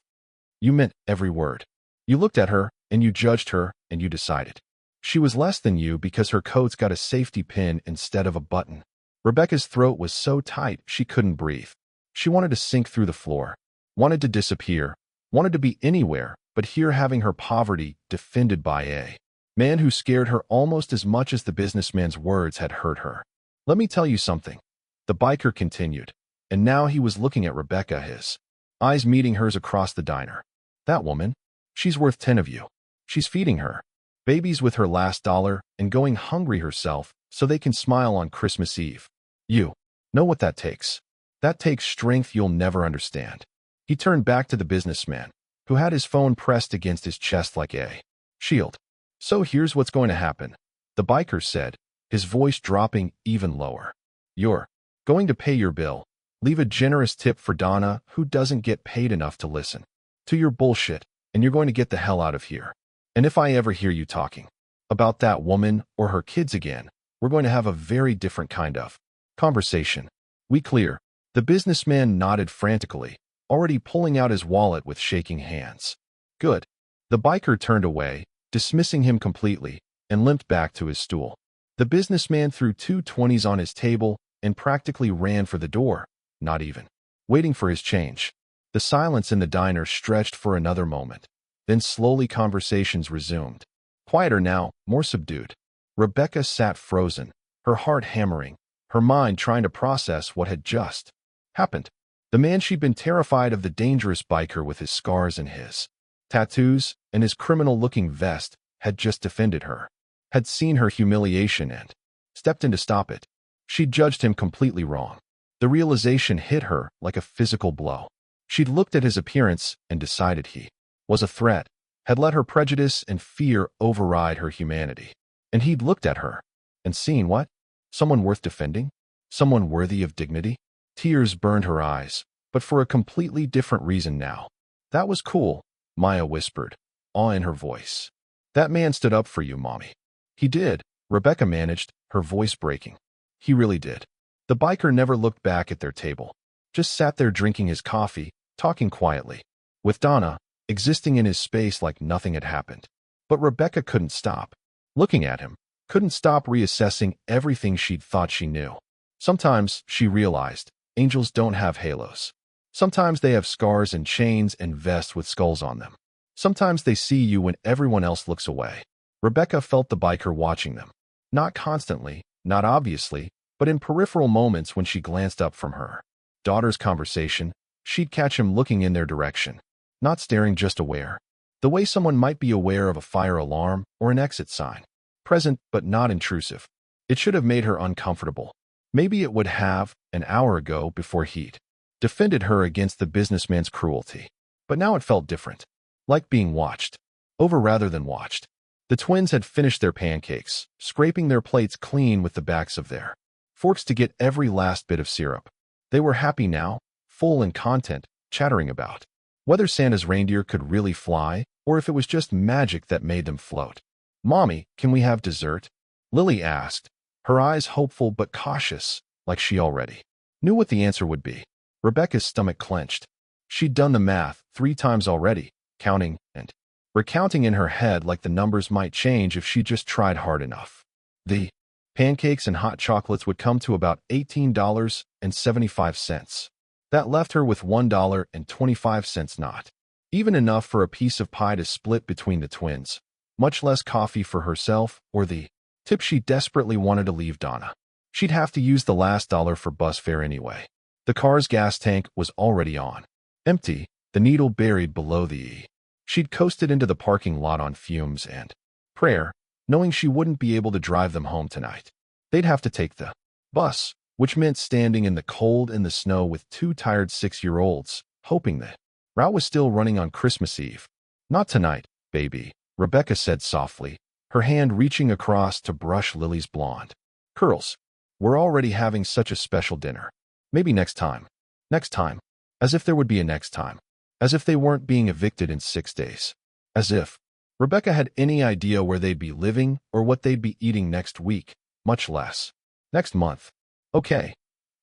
[SPEAKER 1] You meant every word. You looked at her, and you judged her, and you decided. She was less than you because her coat's got a safety pin instead of a button. Rebecca's throat was so tight she couldn't breathe. She wanted to sink through the floor, wanted to disappear, wanted to be anywhere, but here having her poverty defended by a man who scared her almost as much as the businessman's words had hurt her. Let me tell you something. The biker continued, and now he was looking at Rebecca, his eyes meeting hers across the diner. That woman, she's worth 10 of you. She's feeding her babies with her last dollar and going hungry herself so they can smile on Christmas Eve. You know what that takes. That takes strength you'll never understand. He turned back to the businessman, who had his phone pressed against his chest like a shield. So here's what's going to happen, the biker said, his voice dropping even lower. You're going to pay your bill. Leave a generous tip for Donna, who doesn't get paid enough to listen to your bullshit, and you're going to get the hell out of here. And if I ever hear you talking about that woman or her kids again, we're going to have a very different kind of conversation. We clear? The businessman nodded frantically, already pulling out his wallet with shaking hands. Good. The biker turned away, dismissing him completely, and limped back to his stool. The businessman threw 2 20s on his table and practically ran for the door, not even waiting for his change. The silence in the diner stretched for another moment. Then slowly conversations resumed. Quieter now, more subdued. Rebecca sat frozen, her heart hammering, her mind trying to process what had just happened. The man she'd been terrified of, the dangerous biker with his scars and his tattoos and his criminal-looking vest, had just defended her, had seen her humiliation and stepped in to stop it. She'd judged him completely wrong. The realization hit her like a physical blow. She'd looked at his appearance and decided he was a threat, had let her prejudice and fear override her humanity. And he'd looked at her and seen what? Someone worth defending? Someone worthy of dignity? Tears burned her eyes, but for a completely different reason now. That was cool, Maya whispered, awe in her voice. That man stood up for you, Mommy. He did, Rebecca managed, her voice breaking. He really did. The biker never looked back at their table, just sat there drinking his coffee, talking quietly, with Donna existing in his space like nothing had happened. But Rebecca couldn't stop looking at him, couldn't stop reassessing everything she'd thought she knew. Sometimes, she realized, angels don't have halos. Sometimes they have scars and chains and vests with skulls on them. Sometimes they see you when everyone else looks away. Rebecca felt the biker watching them. Not constantly, not obviously, but in peripheral moments when she glanced up from her daughter's conversation, she'd catch him looking in their direction. Not staring, just aware. The way someone might be aware of a fire alarm or an exit sign. Present, but not intrusive. It should have made her uncomfortable. Maybe it would have, an hour ago, before he'd defended her against the businessman's cruelty. But now it felt different. Like being watched. Over rather than watched. The twins had finished their pancakes, scraping their plates clean with the backs of their forks to get every last bit of syrup. They were happy now, full and content, chattering about whether Santa's reindeer could really fly, or if it was just magic that made them float. "Mommy, can we have dessert?" Lily asked, her eyes hopeful but cautious, like she already knew what the answer would be. Rebecca's stomach clenched. She'd done the math 3 times already, counting and recounting in her head like the numbers might change if she just tried hard enough. The pancakes and hot chocolates would come to about $18.75. That left her with $1.25, not even enough for a piece of pie to split between the twins, much less coffee for herself or the tip she desperately wanted to leave Donna. She'd have to use the last dollar for bus fare anyway. The car's gas tank was already on. Empty, the needle buried below the E. She'd coasted into the parking lot on fumes and prayer, knowing she wouldn't be able to drive them home tonight. They'd have to take the bus, which meant standing in the cold and the snow with 2 tired 6-year-olds, hoping the route was still running on Christmas Eve. "Not tonight, baby," Rebecca said softly, her hand reaching across to brush Lily's blonde curls. "We're already having such a special dinner. Maybe next time." Next time. As if there would be a next time. As if they weren't being evicted in 6 days. As if Rebecca had any idea where they'd be living or what they'd be eating next week, much less next month. "Okay,"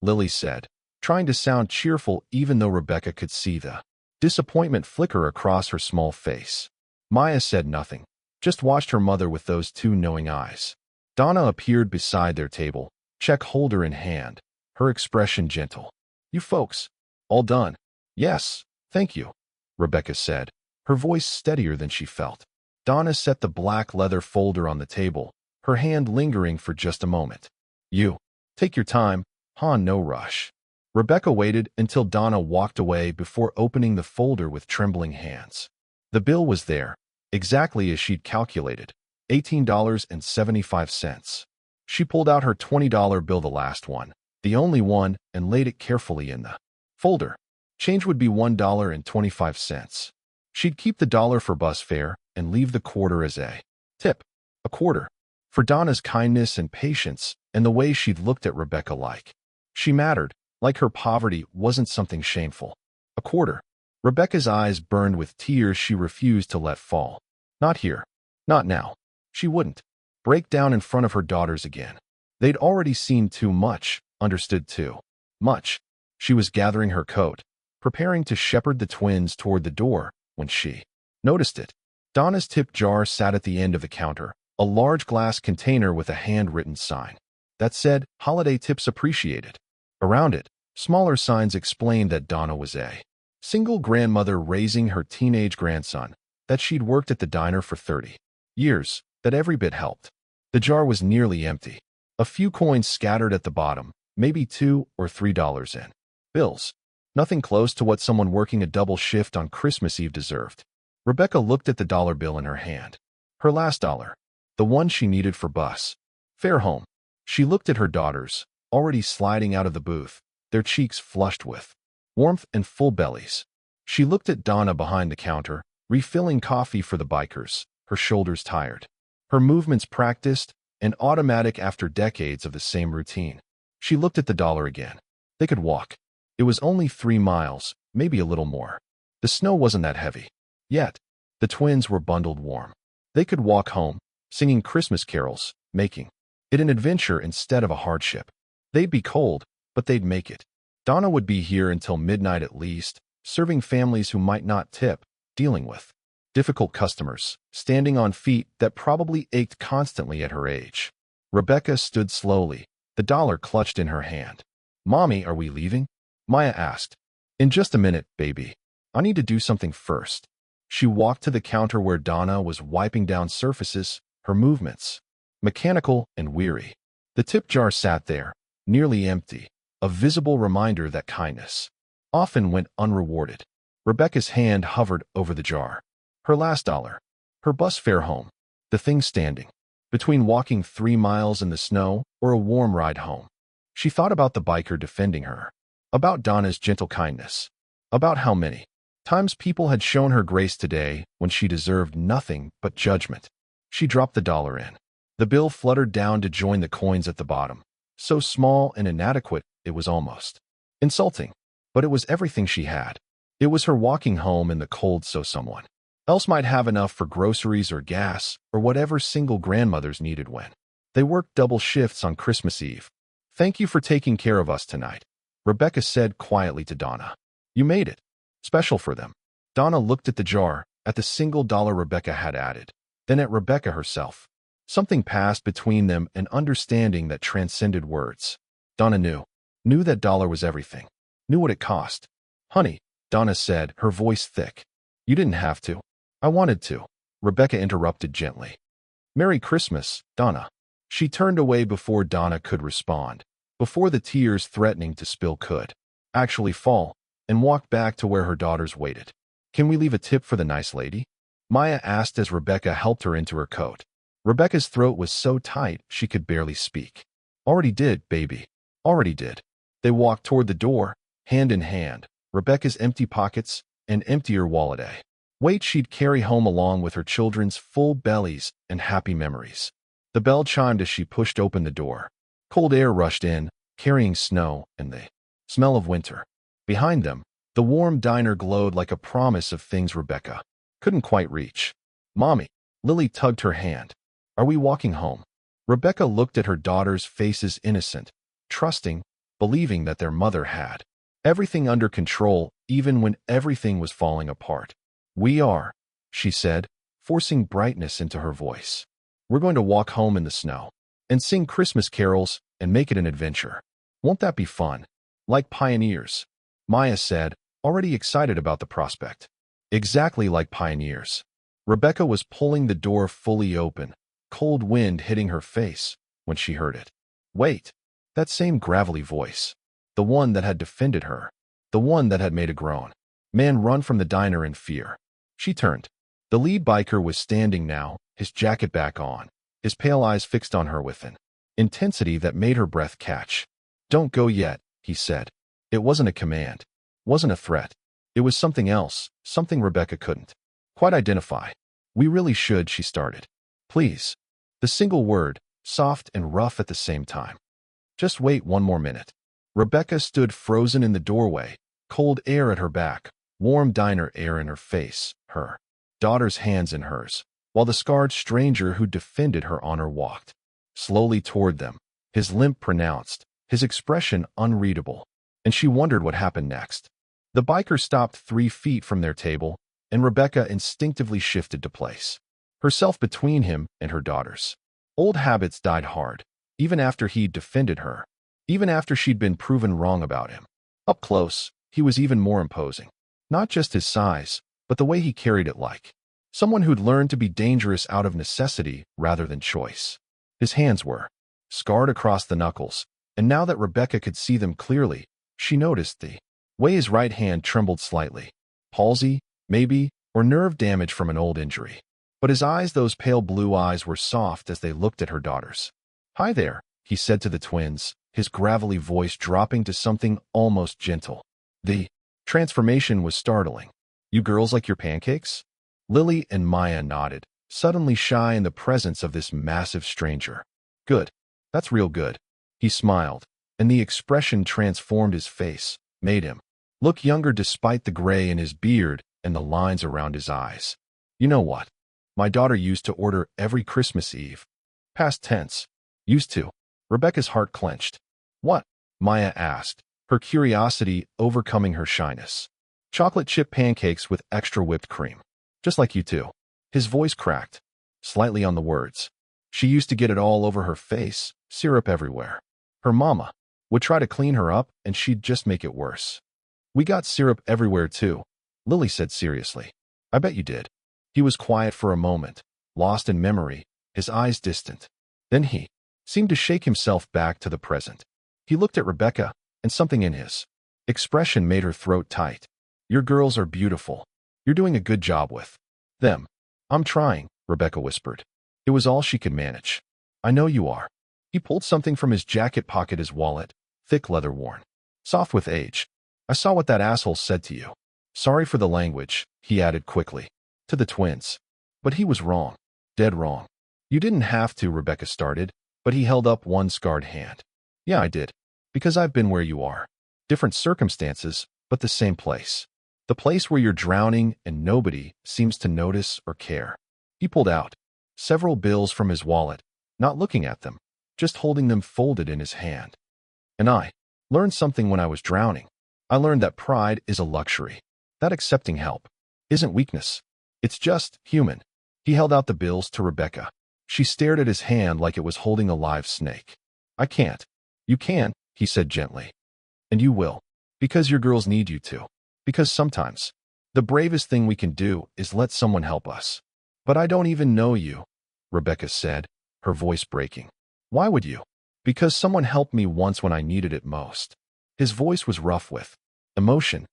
[SPEAKER 1] Lily said, trying to sound cheerful even though Rebecca could see the disappointment flicker across her small face. Maya said nothing, just watched her mother with those 2 knowing eyes. Donna appeared beside their table, check holder in hand, her expression gentle. "You folks, all done?" "Yes, thank you," Rebecca said, her voice steadier than she felt. Donna set the black leather folder on the table, her hand lingering for just a moment. "You take your time, hon, no rush." Rebecca waited until Donna walked away before opening the folder with trembling hands. The bill was there, exactly as she'd calculated, $18.75. She pulled out her $20 bill, the last one, the only one, and laid it carefully in the folder. Change would be $1.25. She'd keep the dollar for bus fare and leave the quarter as a tip. A quarter. For Donna's kindness and patience and the way she'd looked at Rebecca like she mattered, like her poverty wasn't something shameful. A quarter. Rebecca's eyes burned with tears she refused to let fall. Not here. Not now. She wouldn't break down in front of her daughters again. They'd already seen too much, understood too much. She was gathering her coat, preparing to shepherd the twins toward the door, when she noticed it. Donna's tip jar sat at the end of the counter, a large glass container with a handwritten sign that said, "Holiday tips appreciated." Around it, smaller signs explained that Donna was a single grandmother raising her teenage grandson, that she'd worked at the diner for 30 years, that every bit helped. The jar was nearly empty. A few coins scattered at the bottom, maybe $2 or $3 in bills. Nothing close to what someone working a double shift on Christmas Eve deserved. Rebecca looked at the dollar bill in her hand. Her last dollar. The one she needed for bus fare home. She looked at her daughters, already sliding out of the booth, their cheeks flushed with warmth and full bellies. She looked at Donna behind the counter, refilling coffee for the bikers, her shoulders tired, her movements practiced and automatic after decades of the same routine. She looked at the dollar again. They could walk. It was only 3 miles, maybe a little more. The snow wasn't that heavy. Yet, the twins were bundled warm. They could walk home, singing Christmas carols, making it an adventure instead of a hardship. They'd be cold, but they'd make it. Donna would be here until midnight at least, serving families who might not tip, dealing with difficult customers, standing on feet that probably ached constantly at her age. Rebecca stood slowly, the dollar clutched in her hand. "Mommy, are we leaving?" Maya asked. "In just a minute, baby. I need to do something first." She walked to the counter where Donna was wiping down surfaces, her movements mechanical and weary. The tip jar sat there, nearly empty, a visible reminder that kindness often went unrewarded. Rebecca's hand hovered over the jar. Her last dollar. Her bus fare home. The thing standing. Between walking 3 miles in the snow or a warm ride home. She thought about the biker defending her. About Donna's gentle kindness. About how many times people had shown her grace today when she deserved nothing but judgment. She dropped the dollar in. The bill fluttered down to join the coins at the bottom. So small and inadequate, it was almost insulting. But it was everything she had. It was her walking home in the cold so someone else might have enough for groceries or gas or whatever single grandmothers needed when they worked double shifts on Christmas Eve. "Thank you for taking care of us tonight," Rebecca said quietly to Donna. "You made it special for them." Donna looked at the jar, at the single dollar Rebecca had added, then at Rebecca herself. Something passed between them, an understanding that transcended words. Donna knew that dollar was everything, knew what it cost. "Honey," Donna said, her voice thick. "You didn't have to. I wanted to," Rebecca interrupted gently. "Merry Christmas, Donna." She turned away before Donna could respond, before the tears threatening to spill could actually fall, and walked back to where her daughters waited. "Can we leave a tip for the nice lady?" Maya asked as Rebecca helped her into her coat. Rebecca's throat was so tight she could barely speak. "Already did, baby. Already did." They walked toward the door, hand in hand, Rebecca's empty pockets, an emptier wallet, a weight she'd carry home along with her children's full bellies and happy memories. The bell chimed as she pushed open the door. Cold air rushed in, carrying snow and the smell of winter. Behind them, the warm diner glowed like a promise of things Rebecca couldn't quite reach. "Mommy," Lily tugged her hand. "Are we walking home?" Rebecca looked at her daughters' faces, innocent, trusting, believing that their mother had everything under control, even when everything was falling apart. "We are," she said, forcing brightness into her voice. "We're going to walk home in the snow and sing Christmas carols and make it an adventure. Won't that be fun? Like pioneers," Maya said, already excited about the prospect. "Exactly like pioneers." Rebecca was pulling the door fully open, cold wind hitting her face, when she heard it. Wait, that same gravelly voice. The one that had defended her. The one that had made a grown man run from the diner in fear. She turned. The lead biker was standing now, his jacket back on, his pale eyes fixed on her with an intensity that made her breath catch. "Don't go yet," he said. It wasn't a command. Wasn't a threat. It was something else, something Rebecca couldn't quite identify. "We really should," she started. "Please." The single word, soft and rough at the same time. "Just wait one more minute." Rebecca stood frozen in the doorway, cold air at her back, warm diner air in her face, her daughter's hands in hers, while the scarred stranger who defended her honor walked slowly toward them, his limp pronounced, his expression unreadable, and she wondered what happened next. The biker stopped 3 feet from their table, and Rebecca instinctively shifted to place herself between him and her daughters. Old habits died hard, even after he'd defended her, even after she'd been proven wrong about him. Up close, he was even more imposing. Not just his size, but the way he carried it, like someone who'd learned to be dangerous out of necessity rather than choice. His hands were scarred across the knuckles, and now that Rebecca could see them clearly, she noticed the way his right hand trembled slightly. Palsy, maybe, or nerve damage from an old injury. But his eyes, those pale blue eyes, were soft as they looked at her daughters. "Hi there," he said to the twins, his gravelly voice dropping to something almost gentle. The transformation was startling. "You girls like your pancakes?" Lily and Maya nodded, suddenly shy in the presence of this massive stranger. "Good. That's real good." He smiled, and the expression transformed his face, made him look younger despite the gray in his beard and the lines around his eyes. "You know what? My daughter used to order every Christmas Eve." Past tense. Used to. Rebecca's heart clenched. "What?" Maya asked, her curiosity overcoming her shyness. "Chocolate chip pancakes with extra whipped cream. Just like you two." His voice cracked, slightly on the words. "She used to get it all over her face, syrup everywhere. Her mama would try to clean her up, and she'd just make it worse." "We got syrup everywhere too," Lily said seriously. "I bet you did." He was quiet for a moment, lost in memory, his eyes distant. Then he seemed to shake himself back to the present. He looked at Rebecca, and something in his expression made her throat tight. Your girls are beautiful. You're doing a good job with them. I'm trying, Rebecca whispered. It was all she could manage. I know you are. He pulled something from his jacket pocket, his wallet, thick leather worn, soft with age. I saw what that asshole said to you. Sorry for the language, he added quickly, to the twins. But he was wrong. Dead wrong. You didn't have to, Rebecca started, but he held up one scarred hand. Yeah, I did. Because I've been where you are. Different circumstances, but the same place. The place where you're drowning and nobody seems to notice or care. He pulled out several bills from his wallet, not looking at them, just holding them folded in his hand. And I learned something when I was drowning. I learned that pride is a luxury. That accepting help isn't weakness. It's just human. He held out the bills to Rebecca. She stared at his hand like it was holding a live snake. I can't. You can, he said gently. And you will. Because your girls need you to. Because sometimes the bravest thing we can do is let someone help us. But I don't even know you, Rebecca said, her voice breaking. Why would you? Because someone helped me once when I needed it most. His voice was rough with emotion.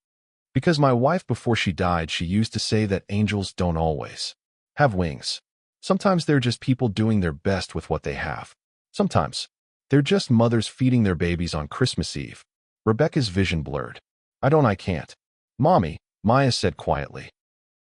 [SPEAKER 1] Because my wife, before she died, she used to say that angels don't always have wings. Sometimes they're just people doing their best with what they have. Sometimes they're just mothers feeding their babies on Christmas Eve. Rebecca's vision blurred. I can't. Mommy, Maya said quietly.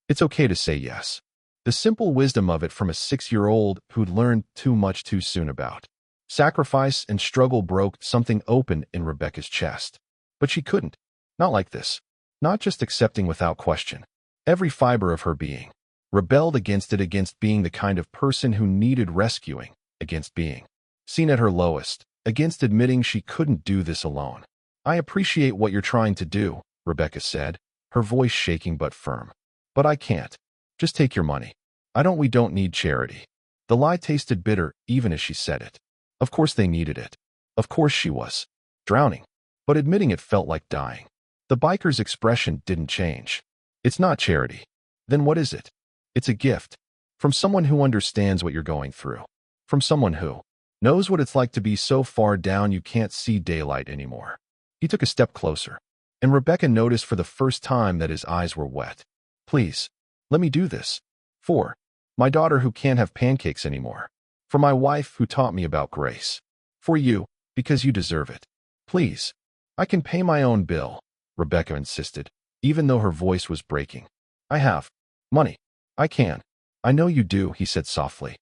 [SPEAKER 1] It's okay to say yes. The simple wisdom of it from a 6-year-old who'd learned too much too soon about sacrifice and struggle broke something open in Rebecca's chest. But she couldn't. Not like this. Not just accepting without question. Every fiber of her being rebelled against it, against being the kind of person who needed rescuing, against being seen at her lowest, against admitting she couldn't do this alone. I appreciate what you're trying to do, Rebecca said, her voice shaking but firm. But I can't. Just take your money. We don't need charity. The lie tasted bitter even as she said it. Of course they needed it. Of course she was drowning. But admitting it felt like dying. The biker's expression didn't change. It's not charity. Then what is it? It's a gift. From someone who understands what you're going through. From someone who knows what it's like to be so far down you can't see daylight anymore. He took a step closer, and Rebecca noticed for the first time that his eyes were wet. Please, let me do this. For my daughter who can't have pancakes anymore. For my wife who taught me about grace. For you, because you deserve it. Please. I can pay my own bill, Rebecca insisted, even though her voice was breaking. I have money. I can. I know you do, he said softly.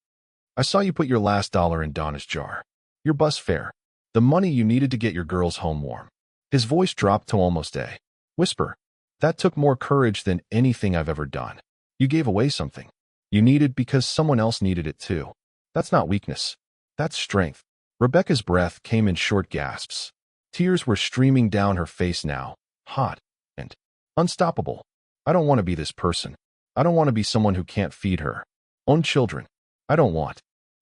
[SPEAKER 1] I saw you put your last dollar in Donna's jar. Your bus fare. The money you needed to get your girls home warm. His voice dropped to almost a whisper. That took more courage than anything I've ever done. You gave away something you needed because someone else needed it too. That's not weakness. That's strength. Rebecca's breath came in short gasps. Tears were streaming down her face now, hot and unstoppable. I don't want to be this person. I don't want to be someone who can't feed her own children. I don't want.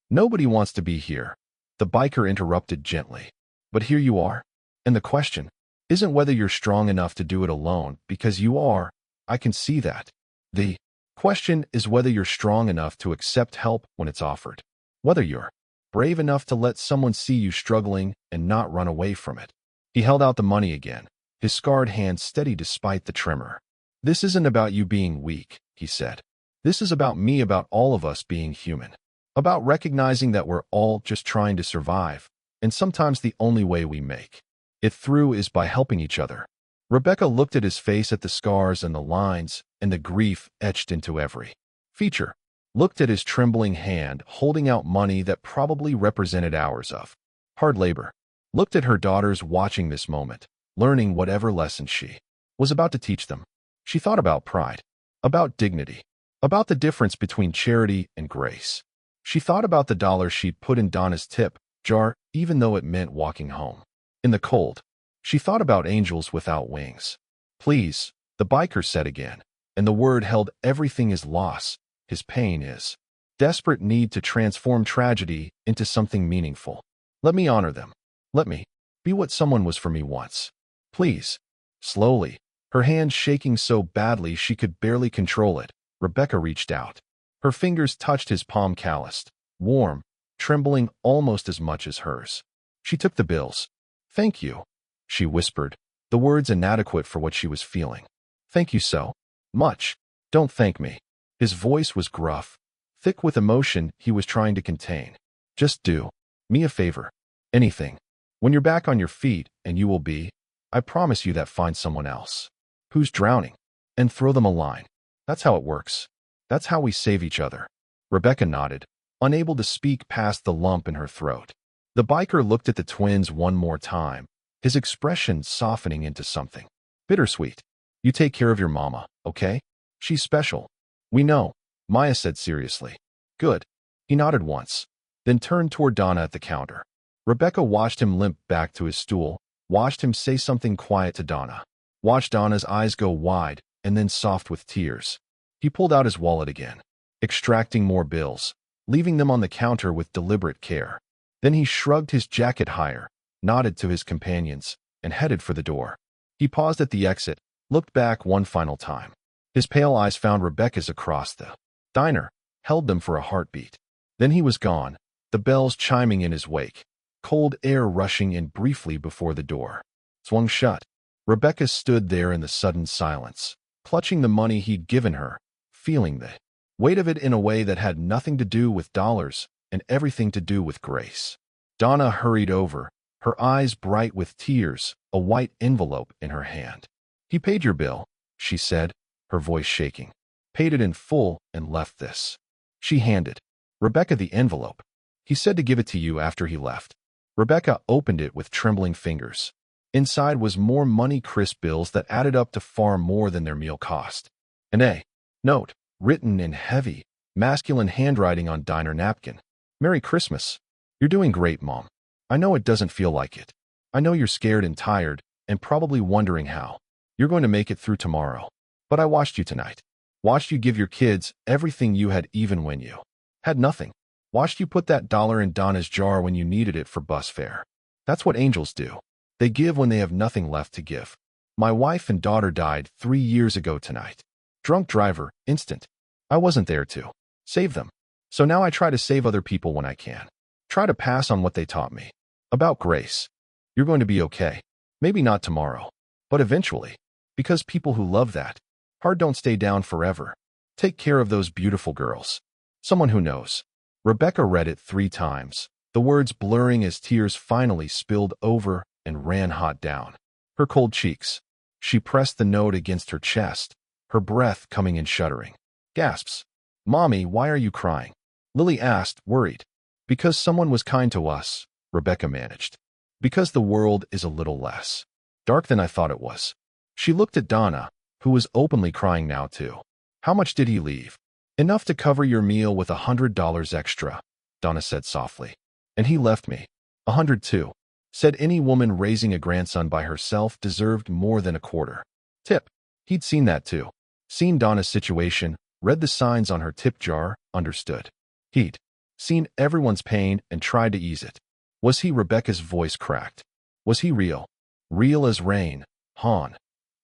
[SPEAKER 1] Nobody wants to be here. The biker interrupted gently. But here you are. And the question isn't whether you're strong enough to do it alone, because you are. I can see that. The question is whether you're strong enough to accept help when it's offered. Whether you're brave enough to let someone see you struggling and not run away from it. He held out the money again, his scarred hand steady despite the tremor. This isn't about you being weak, he said. This is about me, about all of us being human. About recognizing that we're all just trying to survive, and sometimes the only way we make it through is by helping each other. Rebecca looked at his face, at the scars and the lines and the grief etched into every feature. Looked at his trembling hand holding out money that probably represented hours of hard labor. Looked at her daughters watching this moment, learning whatever lesson she was about to teach them. She thought about pride, about dignity, about the difference between charity and grace. She thought about the dollar she'd put in Donna's tip jar, even though it meant walking home in the cold. She thought about angels without wings. Please, the biker said again, and the word held everything: is loss, his pain, is desperate need to transform tragedy into something meaningful. Let me honor them. Let me be what someone was for me once. Please. Slowly, her hand shaking so badly she could barely control it, Rebecca reached out. Her fingers touched his palm, calloused, warm, trembling almost as much as hers. She took the bills. Thank you, she whispered, the words inadequate for what she was feeling. Thank you so much. Don't thank me. His voice was gruff, thick with emotion he was trying to contain. Just do me a favor. Anything. When you're back on your feet, and you will be, I promise you that, find someone else who's drowning and throw them a line. That's how it works. That's how we save each other. Rebecca nodded, unable to speak past the lump in her throat. The biker looked at the twins one more time, his expression softening into something bittersweet. You take care of your mama, okay? She's special. We know, Maya said seriously. Good. He nodded once, then turned toward Donna at the counter. Rebecca watched him limp back to his stool, watched him say something quiet to Donna, watched Donna's eyes go wide and then soft with tears. He pulled out his wallet again, extracting more bills, leaving them on the counter with deliberate care. Then he shrugged his jacket higher, nodded to his companions, and headed for the door. He paused at the exit, looked back one final time. His pale eyes found Rebecca's across the diner, held them for a heartbeat. Then he was gone, the bells chiming in his wake, cold air rushing in briefly before the door swung shut. Rebecca stood there in the sudden silence, clutching the money he'd given her, feeling the weight of it in a way that had nothing to do with dollars and everything to do with grace. Donna hurried over, her eyes bright with tears, a white envelope in her hand. He paid your bill, she said, her voice shaking. Paid it in full and left this. She handed Rebecca the envelope. He said to give it to you after he left. Rebecca opened it with trembling fingers. Inside was more money, crisp bills that added up to far more than their meal cost. And a note, written in heavy, masculine handwriting on diner napkin. Merry Christmas. You're doing great, Mom. I know it doesn't feel like it. I know you're scared and tired, and probably wondering how you're going to make it through tomorrow. But I watched you tonight. Watched you give your kids everything you had even when you had nothing. Watched you put that dollar in Donna's jar when you needed it for bus fare. That's what angels do. They give when they have nothing left to give. My wife and daughter died 3 years ago tonight. Drunk driver, instant. I wasn't there to save them. So now I try to save other people when I can. Try to pass on what they taught me. About grace. You're going to be okay. Maybe not tomorrow, but eventually. Because people who love that hard don't stay down forever. Take care of those beautiful girls. Someone who knows. Rebecca read it 3 times, the words blurring as tears finally spilled over and ran hot down her cold cheeks. She pressed the note against her chest, her breath coming in shuddering. Gasps. Mommy, why are you crying? Lily asked, worried. Because someone was kind to us, Rebecca managed. Because the world is a little less dark than I thought it was. She looked at Donna, who was openly crying now too. How much did he leave? Enough to cover your meal with $100 extra, Donna said softly. And he left me. 100 too. Said any woman raising a grandson by herself deserved more than a quarter. Tip. He'd seen that too. Seen Donna's situation, read the signs on her tip jar, understood. He'd seen everyone's pain and tried to ease it. Was he? Rebecca's voice cracked. Was he real? Real as rain, Han.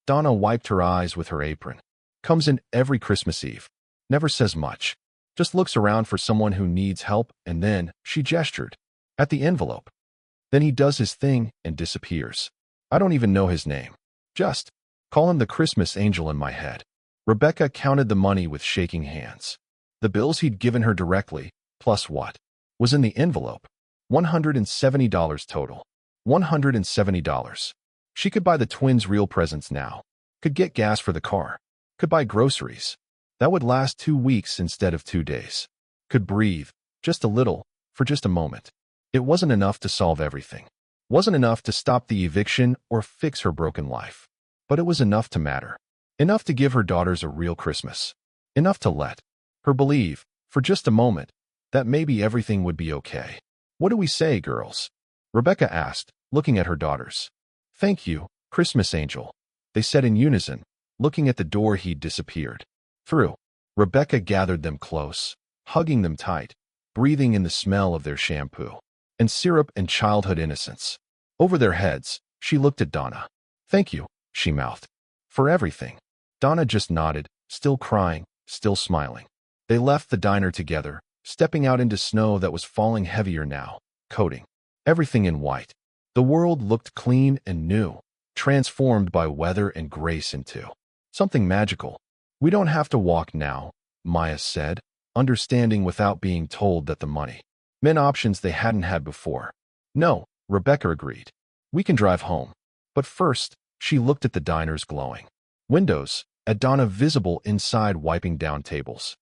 [SPEAKER 1] Donna wiped her eyes with her apron. Comes in every Christmas Eve. Never says much. Just looks around for someone who needs help, and then, she gestured at the envelope. Then he does his thing and disappears. I don't even know his name. Just call him the Christmas angel in my head. Rebecca counted the money with shaking hands. The bills he'd given her directly, plus what was in the envelope. $170 total. $170. She could buy the twins real presents now. Could get gas for the car. Could buy groceries. That would last 2 weeks instead of 2 days. Could breathe, just a little, for just a moment. It wasn't enough to solve everything. Wasn't enough to stop the eviction or fix her broken life. But it was enough to matter. Enough to give her daughters a real Christmas. Enough to let her believe, for just a moment, that maybe everything would be okay. What do we say, girls? Rebecca asked, looking at her daughters. Thank you, Christmas angel, they said in unison, looking at the door he'd disappeared through. Rebecca gathered them close, hugging them tight, breathing in the smell of their shampoo and syrup and childhood innocence. Over their heads, she looked at Donna. Thank you, she mouthed. For everything. Donna just nodded, still crying, still smiling. They left the diner together, stepping out into snow that was falling heavier now, coating everything in white. The world looked clean and new. transformed by weather and grace into something magical. We don't have to walk now, Maya said, understanding without being told that the money meant options they hadn't had before. No, Rebecca agreed. We can drive home. But first, she looked at the diner's glowing windows, at Donna visible inside wiping down tables.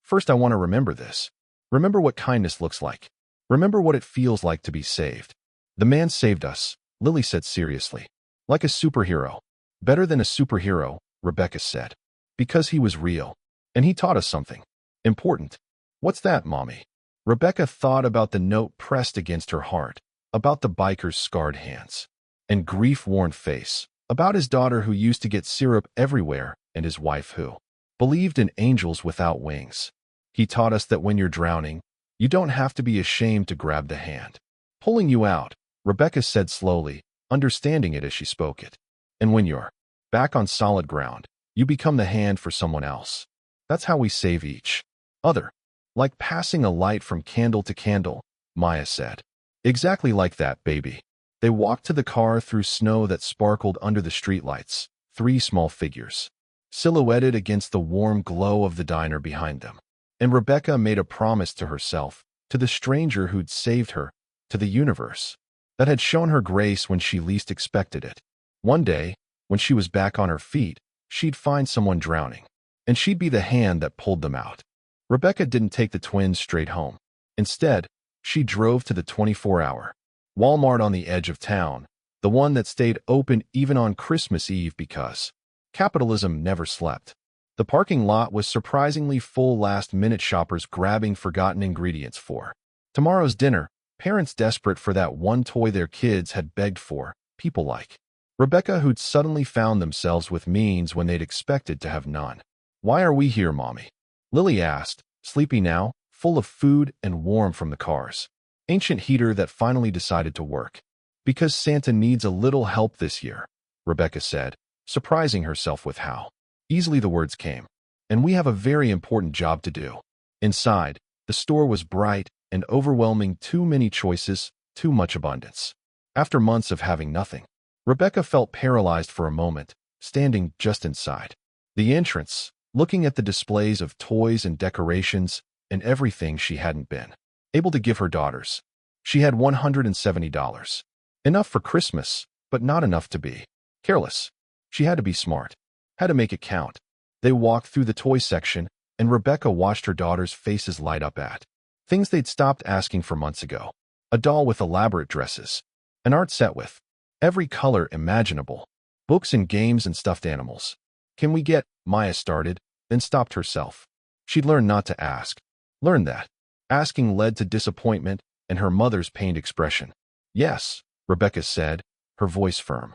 [SPEAKER 1] First, I want to remember this. Remember what kindness looks like. Remember what it feels like to be saved. The man saved us, Lily said seriously. Like a superhero. Better than a superhero, Rebecca said. Because he was real. And he taught us something important. What's that, Mommy? Rebecca thought about the note pressed against her heart, about the biker's scarred hands and grief-worn face, about his daughter who used to get syrup everywhere and his wife who believed in angels without wings. He taught us that when you're drowning, you don't have to be ashamed to grab the hand pulling you out, Rebecca said slowly, understanding it as she spoke it. And when you're back on solid ground, you become the hand for someone else. That's how we save each other. Like passing a light from candle to candle, Maya said. Exactly like that, baby. They walked to the car through snow that sparkled under the streetlights, 3 small figures, silhouetted against the warm glow of the diner behind them. And Rebecca made a promise to herself, to the stranger who'd saved her, to the universe, that had shown her grace when she least expected it. One day, when she was back on her feet, she'd find someone drowning, and she'd be the hand that pulled them out. Rebecca didn't take the twins straight home. Instead, she drove to the 24-hour Walmart on the edge of town, the one that stayed open even on Christmas Eve because capitalism never slept. The parking lot was surprisingly full, last-minute shoppers grabbing forgotten ingredients for tomorrow's dinner, parents desperate for that one toy their kids had begged for, people like Rebecca who'd suddenly found themselves with means when they'd expected to have none. Why are we here, Mommy? Lily asked, sleepy now, full of food and warm from the car's ancient heater that finally decided to work. Because Santa needs a little help this year, Rebecca said, surprising herself with how easily the words came. And we have a very important job to do. Inside, the store was bright and overwhelming, too many choices, too much abundance. After months of having nothing, Rebecca felt paralyzed for a moment, standing just inside the entrance, looking at the displays of toys and decorations and everything she hadn't been able to give her daughters. She had $170. Enough for Christmas, but not enough to be careless. She had to be smart, had to make it count. They walked through the toy section, and Rebecca watched her daughters' faces light up at things they'd stopped asking for months ago. A doll with elaborate dresses, an art set with every color imaginable, books and games and stuffed animals. Can we get, Maya started, then stopped herself. She'd learned not to ask. Learned that asking led to disappointment and her mother's pained expression. Yes, Rebecca said, her voice firm.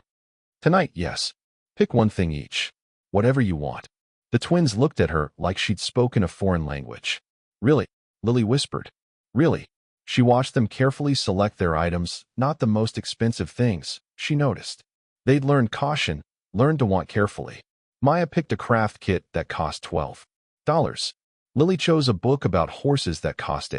[SPEAKER 1] Tonight, yes. Pick one thing each. Whatever you want. The twins looked at her like she'd spoken a foreign language. Really? Lily whispered. Really? She watched them carefully select their items, not the most expensive things, she noticed. They'd learned caution, learned to want carefully. Maya picked a craft kit that cost $12. Lily chose a book about horses that cost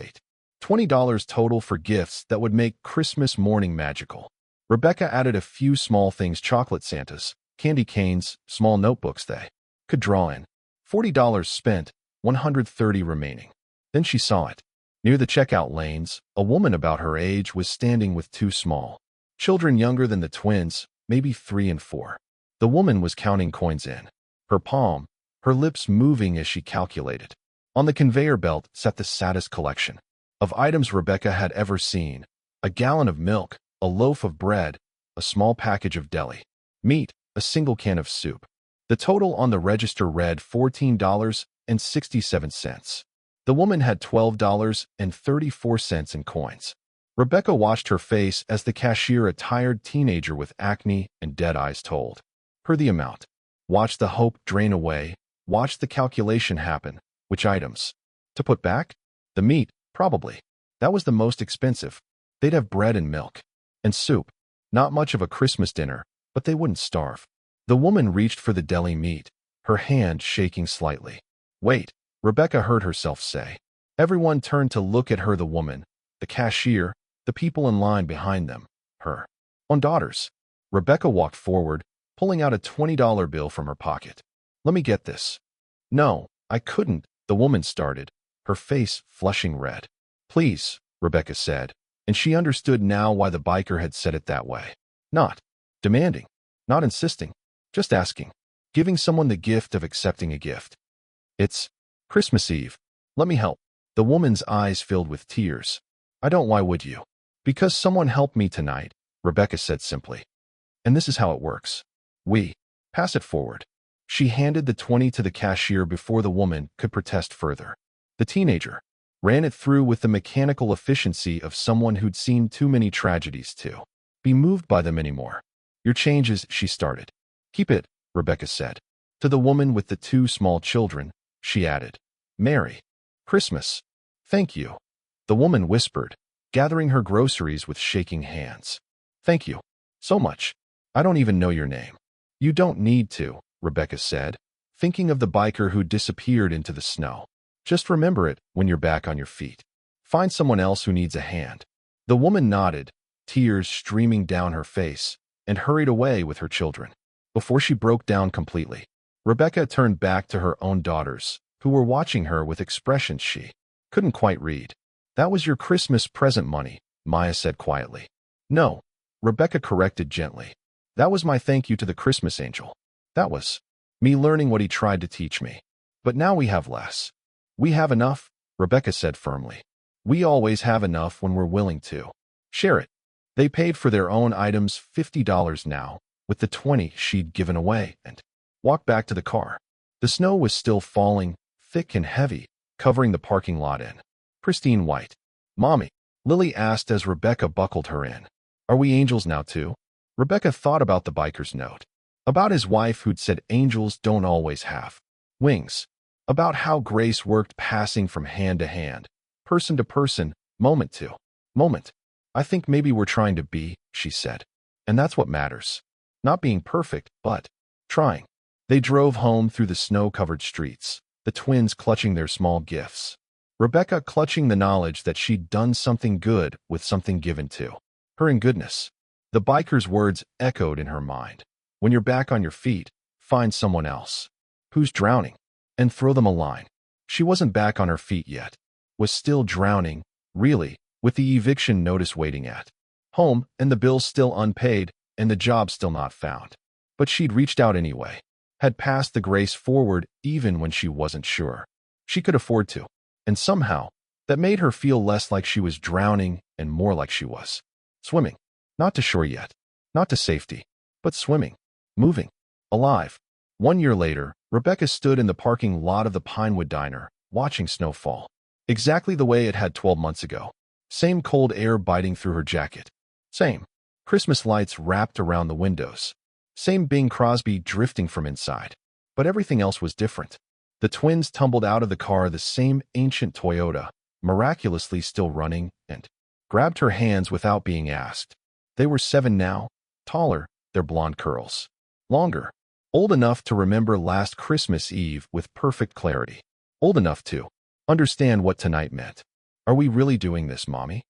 [SPEAKER 1] $20 total for gifts that would make Christmas morning magical. Rebecca added a few small things: chocolate Santas, candy canes, small notebooks they could draw in. $40 spent, $130 remaining. Then she saw it. Near the checkout lanes, a woman about her age was standing with 2 small children younger than the twins, maybe 3 and 4. The woman was counting coins in her palm, her lips moving as she calculated. On the conveyor belt sat the saddest collection of items Rebecca had ever seen: a gallon of milk, a loaf of bread, a small package of deli meat, a single can of soup. The total on the register read $14.67. The woman had $12.34 in coins. Rebecca watched her face as the cashier, a tired teenager with acne and dead eyes, told her the amount. Watched the hope drain away, watched the calculation happen. Which items to put back? The meat, probably. That was the most expensive. They'd have bread and milk. And soup. Not much of a Christmas dinner, but they wouldn't starve. The woman reached for the deli meat, her hand shaking slightly. Wait, Rebecca heard herself say. Everyone turned to look at her: the woman, the cashier, the people in line behind them, her own daughters. Rebecca walked forward, pulling out a $20 bill from her pocket. Let me get this. No, I couldn't, the woman started, her face flushing red. Please, Rebecca said, and she understood now why the biker had said it that way. Not demanding, not insisting, just asking, giving someone the gift of accepting a gift. It's Christmas Eve. Let me help. The woman's eyes filled with tears. I don't, why would you? Because someone helped me tonight, Rebecca said simply. And this is how it works. We pass it forward. She handed the 20 to the cashier before the woman could protest further. The teenager ran it through with the mechanical efficiency of someone who'd seen too many tragedies to be moved by them anymore. Your changes, she started. Keep it, Rebecca said. To the woman with the 2 small children, she added, Merry Christmas. Thank you. The woman whispered, gathering her groceries with shaking hands. Thank you so much. I don't even know your name. You don't need to, Rebecca said, thinking of the biker who disappeared into the snow. Just remember it when you're back on your feet. Find someone else who needs a hand. The woman nodded, tears streaming down her face, and hurried away with her children. Before she broke down completely, Rebecca turned back to her own daughters, who were watching her with expressions she couldn't quite read. That was your Christmas present money, Maya said quietly. No, Rebecca corrected gently. That was my thank you to the Christmas angel. That was me learning what he tried to teach me. But now we have less. We have enough, Rebecca said firmly. We always have enough when we're willing to share it. They paid for their own items $50 now, with the 20 she'd given away, and walked back to the car. The snow was still falling, thick and heavy, covering the parking lot in pristine white. Mommy, Lily asked as Rebecca buckled her in. Are we angels now too? Rebecca thought about the biker's note. About his wife who'd said angels don't always have wings. About how grace worked passing from hand to hand, person to person, moment to moment. I think maybe we're trying to be, she said. And that's what matters. Not being perfect, but trying. They drove home through the snow-covered streets, the twins clutching their small gifts. Rebecca clutching the knowledge that she'd done something good with something given to her in goodness. The biker's words echoed in her mind. When you're back on your feet, find someone else who's drowning and throw them a line. She wasn't back on her feet yet. Was still drowning, really, with the eviction notice waiting at home and the bills still unpaid and the job still not found. But she'd reached out anyway, had passed the grace forward even when she wasn't sure she could afford to. And somehow, that made her feel less like she was drowning and more like she was swimming. Not to shore yet, not to safety, but swimming, moving, alive. 1 year later, Rebecca stood in the parking lot of the Pinewood Diner, watching snow fall. Exactly the way it had 12 months ago. Same cold air biting through her jacket. Same Christmas lights wrapped around the windows. Same Bing Crosby drifting from inside. But everything else was different. The twins tumbled out of the car, the same ancient Toyota, miraculously still running, and grabbed her hands without being asked. They were 7 now, taller, their blonde curls longer, old enough to remember last Christmas Eve with perfect clarity, old enough to understand what tonight meant. Are we really doing this, Mommy?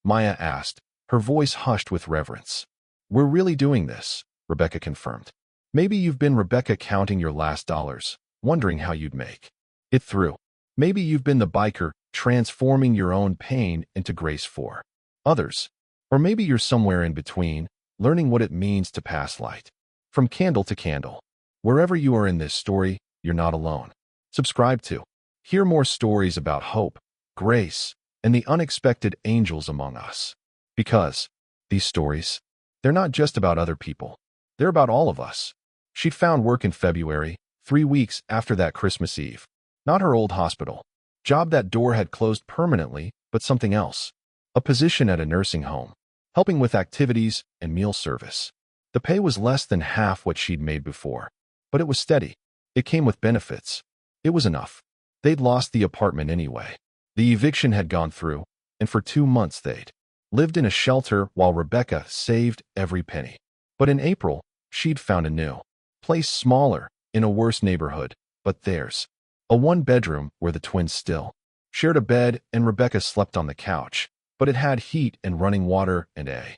[SPEAKER 1] Maya asked, her voice hushed with reverence. We're really doing this, Rebecca confirmed. Maybe you've been Rebecca counting your last dollars, wondering how you'd make it through. Maybe you've been the biker transforming your own pain into grace for others. Or maybe you're somewhere in between, learning what it means to pass light from candle to candle. Wherever you are in this story, you're not alone. Subscribe to hear more stories about hope, grace, and the unexpected angels among us. Because these stories, they're not just about other people. They're about all of us. She'd found work in February, 3 weeks after that Christmas Eve. Not her old hospital job, that door had closed permanently, but something else. A position at a nursing home, helping with activities and meal service. The pay was less than half what she'd made before, but it was steady. It came with benefits. It was enough. They'd lost the apartment anyway. The eviction had gone through, and for 2 months they'd lived in a shelter while Rebecca saved every penny. But in April, she'd found a new place, smaller, in a worse neighborhood, but theirs. A 1-bedroom where the twins still shared a bed and Rebecca slept on the couch, but it had heat and running water and a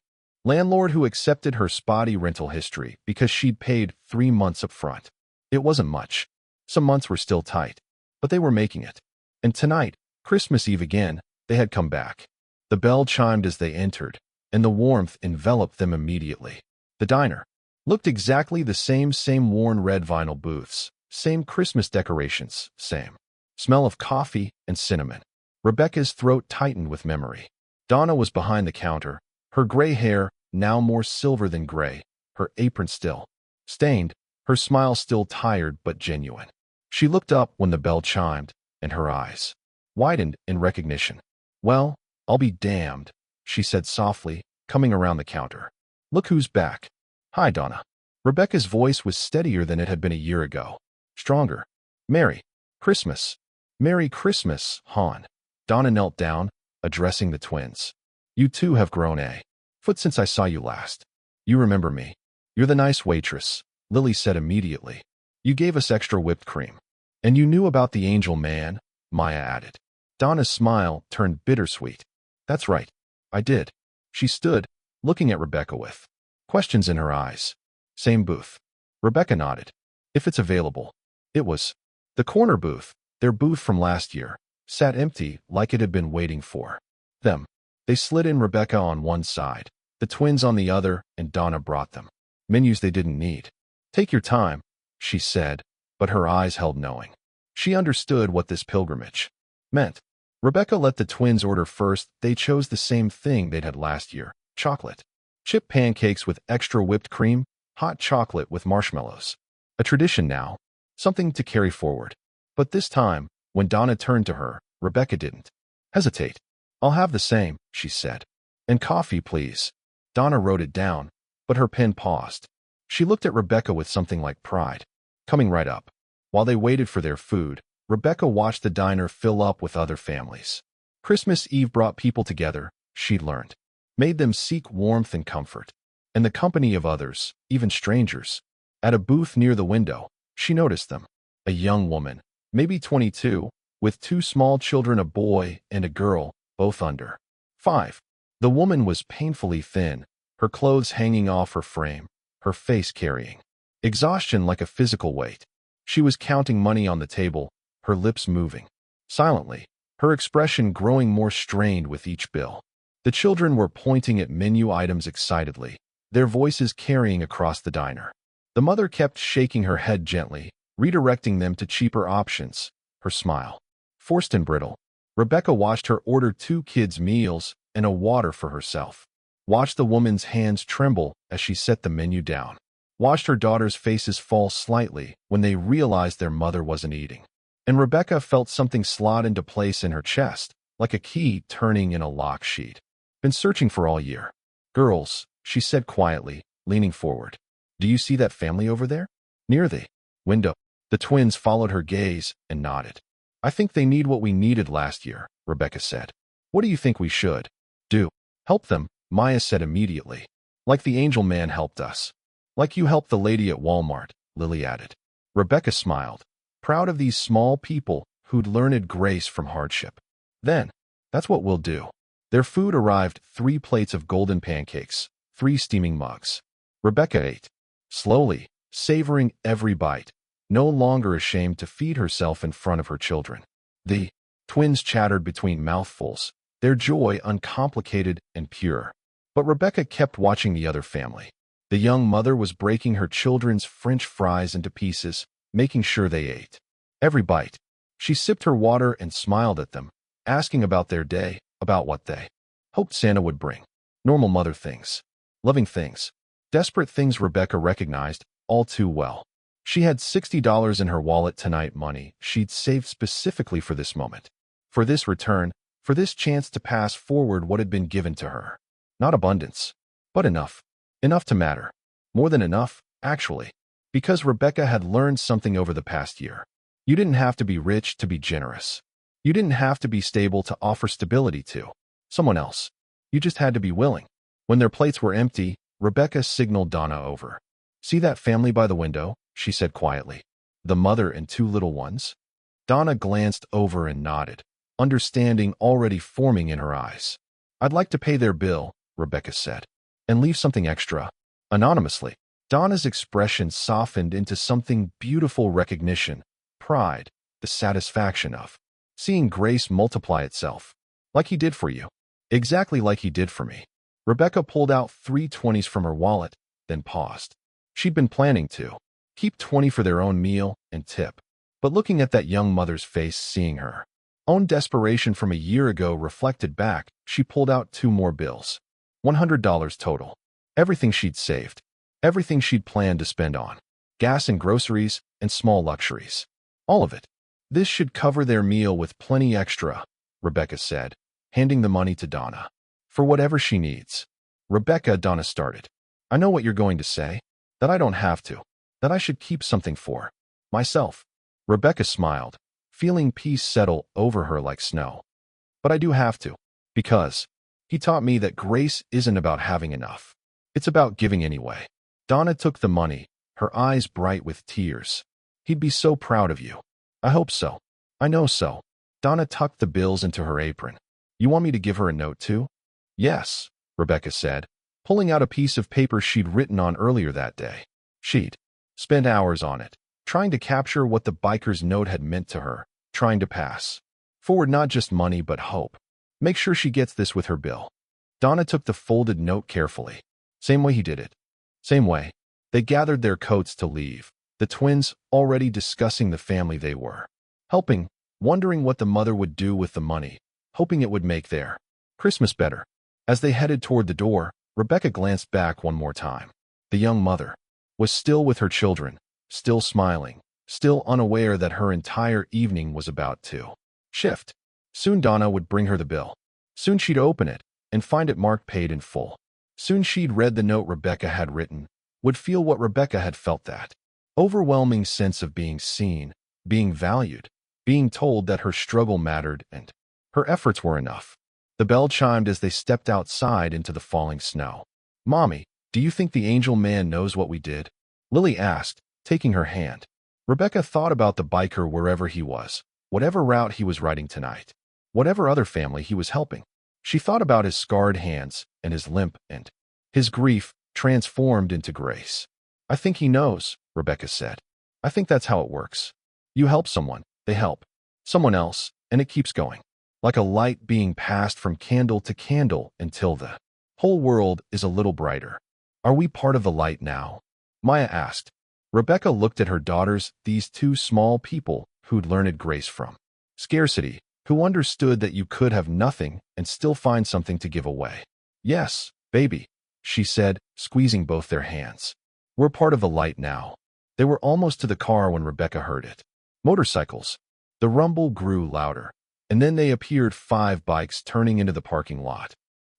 [SPEAKER 1] landlord who accepted her spotty rental history because she'd paid 3 months up front. It wasn't much. Some months were still tight, but they were making it. And tonight, Christmas Eve again, they had come back. The bell chimed as they entered, and the warmth enveloped them immediately. The diner looked exactly the same worn red vinyl booths, same Christmas decorations, same smell of coffee and cinnamon. Rebecca's throat tightened with memory. Donna was behind the counter, her gray hair now more silver than gray, her apron still stained, her smile still tired but genuine. She looked up when the bell chimed, and her eyes widened in recognition. "Well, I'll be damned," she said softly, coming around the counter. "Look who's back." "Hi, Donna." Rebecca's voice was steadier than it had been a year ago. Stronger. "Merry Christmas." "Merry Christmas, hon." Donna knelt down, addressing the twins. "You two have grown a foot since I saw you last. You remember me. You're the nice waitress," Lily said immediately. "You gave us extra whipped cream. And you knew about the angel man," Maya added. Donna's smile turned bittersweet. "That's right. I did." She stood, looking at Rebecca with questions in her eyes. "Same booth?" Rebecca nodded. "If it's available." It was the corner booth, their booth from last year, sat empty like it had been waiting for them. They slid in Rebecca on one side, the twins on the other, and Donna brought them menus they didn't need. "Take your time," she said, but her eyes held knowing. She understood what this pilgrimage meant. Rebecca let the twins order first. They chose the same thing they'd had last year: chocolate chip pancakes with extra whipped cream, hot chocolate with marshmallows. A tradition now, something to carry forward. But this time, when Donna turned to her, Rebecca didn't hesitate. "I'll have the same," she said. "And coffee, please." Donna wrote it down, but her pen paused. She looked at Rebecca with something like pride. "Coming right up." While they waited for their food, Rebecca watched the diner fill up with other families. Christmas Eve brought people together, she'd learned, made them seek warmth and comfort. And the company of others, even strangers. At a booth near the window, she noticed them. A young woman, maybe 22, with 2 small children, a boy and a girl, both under 5. The woman was painfully thin, her clothes hanging off her frame, her face carrying exhaustion like a physical weight. She was counting money on the table, her lips moving silently, her expression growing more strained with each bill. The children were pointing at menu items excitedly, their voices carrying across the diner. The mother kept shaking her head gently, redirecting them to cheaper options, her smile forced and brittle. Rebecca watched her order 2 kids' meals and a water for herself. Watched the woman's hands tremble as she set the menu down. Watched her daughters' faces fall slightly when they realized their mother wasn't eating. And Rebecca felt something slot into place in her chest, like a key turning in a lock sheet. "Been searching for all year." "Girls," she said quietly, leaning forward. "Do you see that family over there? Near the window?" The twins followed her gaze and nodded. "I think they need what we needed last year," Rebecca said. "What do you think we should do?" "Help them," Maya said immediately. "Like the angel man helped us." "Like you helped the lady at Walmart," Lily added. Rebecca smiled, proud of these small people who'd learned grace from hardship. "Then, that's what we'll do." Their food arrived: 3 plates of golden pancakes, 3 steaming mugs. Rebecca ate slowly, savoring every bite, no longer ashamed to feed herself in front of her children. The twins chattered between mouthfuls, their joy uncomplicated and pure. But Rebecca kept watching the other family. The young mother was breaking her children's French fries into pieces, making sure they ate every bite. She sipped her water and smiled at them, asking about their day, about what they hoped Santa would bring. Normal mother things. Loving things. Desperate things Rebecca recognized all too well. She had $60 in her wallet tonight, money she'd saved specifically for this moment. For this return, for this chance to pass forward what had been given to her. Not abundance, but enough. Enough to matter. More than enough, actually. Because Rebecca had learned something over the past year. You didn't have to be rich to be generous. You didn't have to be stable to offer stability to someone else. You just had to be willing. When their plates were empty, Rebecca signaled Donna over. "See that family by the window?" she said quietly. "The mother and 2 little ones?" Donna glanced over and nodded, understanding already forming in her eyes. "I'd like to pay their bill," Rebecca said. and leave something extra. Anonymously. Donna's expression softened into something beautiful: recognition, pride, the satisfaction of seeing grace multiply itself. Like he did for you. Exactly like he did for me. Rebecca pulled out 3 20s from her wallet, then paused. She'd been planning to keep 20 for their own meal and tip. But looking at that young mother's face, seeing her own desperation from a year ago reflected back, she pulled out 2 more bills. $100 total. Everything she'd saved. Everything she'd planned to spend on gas and groceries and small luxuries. All of it. This should cover their meal with plenty extra, Rebecca said, handing the money to Donna. For whatever she needs. Rebecca, Donna started. I know what you're going to say. That I don't have to. That I should keep something for myself. Rebecca smiled, feeling peace settle over her like snow. But I do have to. Because he taught me that grace isn't about having enough. It's about giving anyway. Donna took the money, her eyes bright with tears. He'd be so proud of you. I hope so. I know so. Donna tucked the bills into her apron. You want me to give her a note too? Yes, Rebecca said, pulling out a piece of paper she'd written on earlier that day. She'd spent hours on it, trying to capture what the biker's note had meant to her, trying to pass forward not just money but hope. Make sure she gets this with her bill. Donna took the folded note carefully. Same way he did it. Same way. They gathered their coats to leave, the twins already discussing the family they were helping, wondering what the mother would do with the money, hoping it would make their Christmas better. As they headed toward the door, Rebecca glanced back one more time. The young mother was still with her children, still smiling, still unaware that her entire evening was about to shift. Soon Donna would bring her the bill. Soon she'd open it and find it marked paid in full. Soon she'd read the note Rebecca had written, would feel what Rebecca had felt, that overwhelming sense of being seen, being valued, being told that her struggle mattered and her efforts were enough. The bell chimed as they stepped outside into the falling snow. Mommy, do you think the angel man knows what we did? Lily asked, taking her hand. Rebecca thought about the biker wherever he was, whatever route he was riding tonight, whatever other family he was helping. She thought about his scarred hands and his limp and his grief transformed into grace. I think he knows, Rebecca said. I think that's how it works. You help someone, they help someone else, and it keeps going. Like a light being passed from candle to candle until the whole world is a little brighter. Are we part of the light now? Maya asked. Rebecca looked at her daughters, these 2 small people who'd learned grace from scarcity, who understood that you could have nothing and still find something to give away. Yes, baby, she said, squeezing both their hands. We're part of the light now. They were almost to the car when Rebecca heard it. Motorcycles. The rumble grew louder, and then they appeared, 5 bikes turning into the parking lot,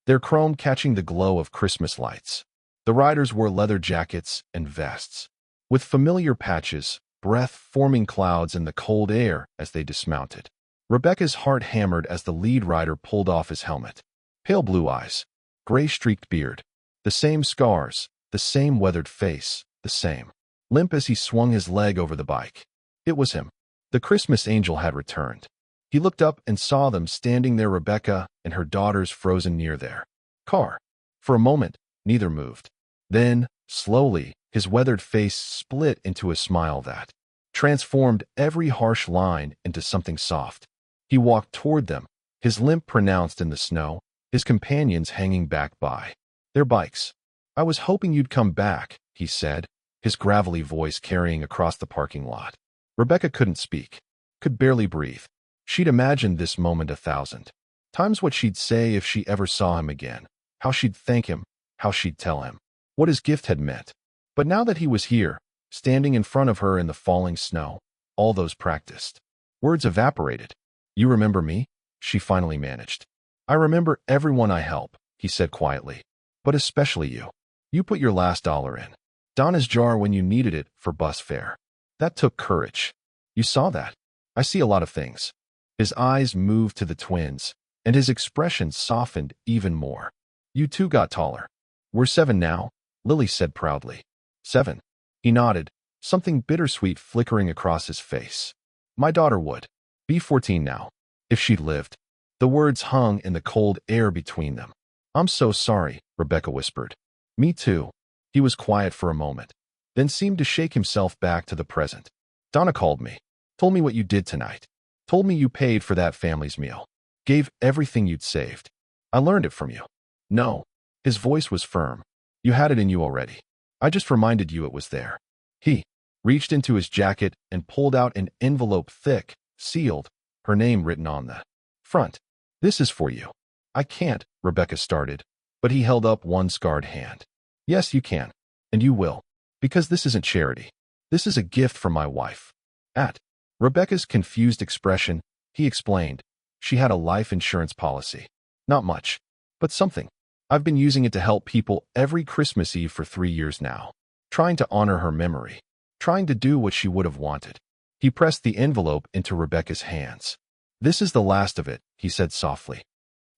[SPEAKER 1] their chrome catching the glow of Christmas lights. The riders wore leather jackets and vests, with familiar patches, breath forming clouds in the cold air as they dismounted. Rebecca's heart hammered as the lead rider pulled off his helmet. Pale blue eyes, gray-streaked beard, the same scars, the same weathered face, the same limp as he swung his leg over the bike. It was him. The Christmas angel had returned. He looked up and saw them standing there, Rebecca and her daughters frozen near their car. For a moment, neither moved. Then, slowly, his weathered face split into a smile that transformed every harsh line into something soft. He walked toward them, his limp pronounced in the snow, his companions hanging back by their bikes. I was hoping you'd come back, he said, his gravelly voice carrying across the parking lot. Rebecca couldn't speak, could barely breathe. She'd imagined this moment 1,000 times, what she'd say if she ever saw him again, how she'd thank him, how she'd tell him what his gift had meant. But now that he was here, standing in front of her in the falling snow, all those practiced words evaporated. You remember me? She finally managed. I remember everyone I help, he said quietly. But especially you. You put your last dollar in Donna's jar when you needed it for bus fare. That took courage. You saw that. I see a lot of things. His eyes moved to the twins, and his expression softened even more. You 2 got taller. We're 7 now, Lily said proudly. 7. He nodded, something bittersweet flickering across his face. My daughter would be 14 now, if she'd lived. The words hung in the cold air between them. I'm so sorry, Rebecca whispered. Me too. He was quiet for a moment, then seemed to shake himself back to the present. Donna called me. Told me what you did tonight. Told me you paid for that family's meal. Gave everything you'd saved. I learned it from you. No. His voice was firm. You had it in you already. I just reminded you it was there. He reached into his jacket and pulled out an envelope thick, sealed, her name written on the front. This is for you. I can't, Rebecca started, but he held up one scarred hand. Yes, you can. And you will. Because this isn't charity. This is a gift from my wife. At Rebecca's confused expression, he explained. She had a life insurance policy. Not much, but something. I've been using it to help people every Christmas Eve for 3 years now. Trying to honor her memory. Trying to do what she would have wanted. He pressed the envelope into Rebecca's hands. This is the last of it, he said softly.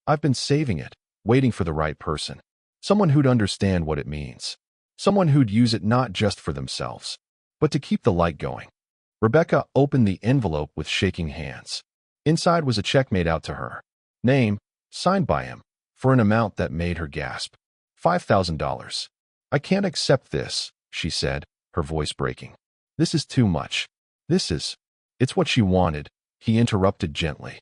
[SPEAKER 1] I've been saving it, waiting for the right person. Someone who'd understand what it means. Someone who'd use it not just for themselves, but to keep the light going. Rebecca opened the envelope with shaking hands. Inside was a check made out to her. Name, signed by him, for an amount that made her gasp. $5,000. I can't accept this, she said, her voice breaking. This is too much. It's what she wanted, he interrupted gently.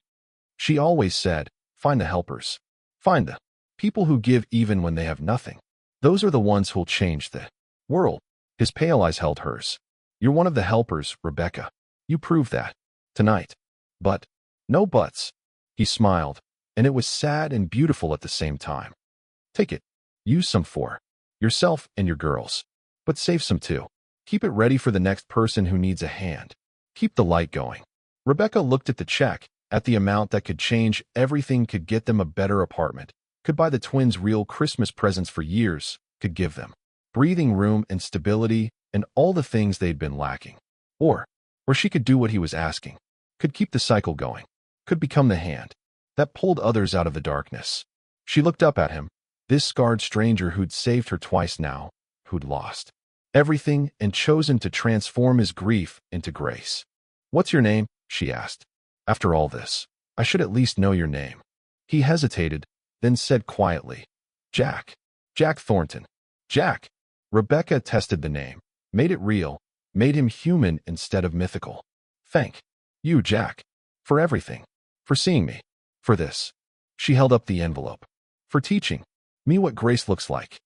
[SPEAKER 1] She always said, find the helpers. Find the people who give even when they have nothing. Those are the ones who'll change the world. His pale eyes held hers. You're one of the helpers, Rebecca. You proved that. Tonight. But, no buts. He smiled, and it was sad and beautiful at the same time. Take it. Use some for yourself and your girls. But save some too. Keep it ready for the next person who needs a hand. Keep the light going. Rebecca looked at the check, at the amount that could change everything, could get them a better apartment, could buy the twins real Christmas presents for years, could give them breathing room and stability and all the things they'd been lacking. Or she could do what he was asking, could keep the cycle going, could become the hand that pulled others out of the darkness. She looked up at him, this scarred stranger who'd saved her twice now, who'd lost everything and chosen to transform his grief into grace. What's your name? She asked. After all this, I should at least know your name. He hesitated, then said quietly, Jack. Jack Thornton. Jack. Rebecca tested the name, made it real, made him human instead of mythical. Thank you, Jack. For everything. For seeing me. For this. She held up the envelope. For teaching me what grace looks like.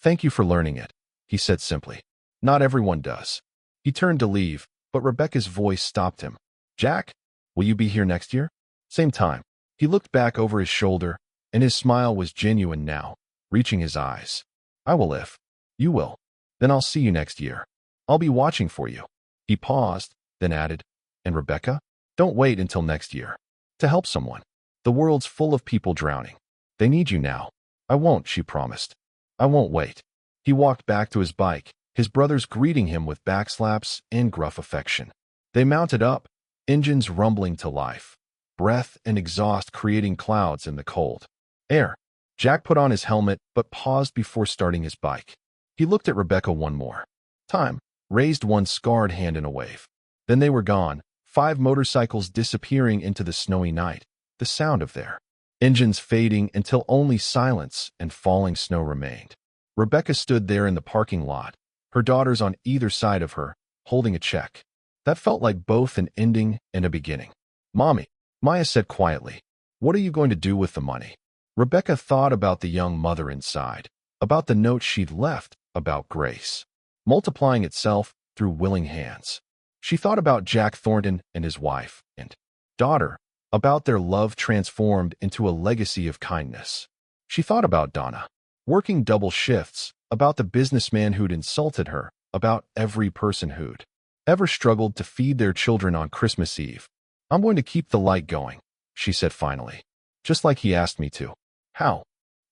[SPEAKER 1] Thank you for learning it, he said simply. Not everyone does. He turned to leave, but Rebecca's voice stopped him. Jack, will you be here next year? Same time. He looked back over his shoulder, and his smile was genuine now, reaching his eyes. I will if you will. Then I'll see you next year. I'll be watching for you. He paused, then added, and Rebecca, don't wait until next year to help someone. The world's full of people drowning. They need you now. I won't, she promised. I won't wait. He walked back to his bike, his brothers greeting him with backslaps and gruff affection. They mounted up, engines rumbling to life, breath and exhaust creating clouds in the cold air. Jack put on his helmet but paused before starting his bike. He looked at Rebecca one more time, raised one scarred hand in a wave. Then they were gone, 5 motorcycles disappearing into the snowy night, the sound of their engines fading until only silence and falling snow remained. Rebecca stood there in the parking lot, her daughters on either side of her, holding a check. That felt like both an ending and a beginning. Mommy, Maya said quietly, what are you going to do with the money? Rebecca thought about the young mother inside, about the note she'd left, about grace, multiplying itself through willing hands. She thought about Jack Thornton and his wife and daughter, about their love transformed into a legacy of kindness. She thought about Donna, working double shifts, about the businessman who'd insulted her, about every person who'd ever struggled to feed their children on Christmas Eve. I'm going to keep the light going, she said finally, just like he asked me to. How?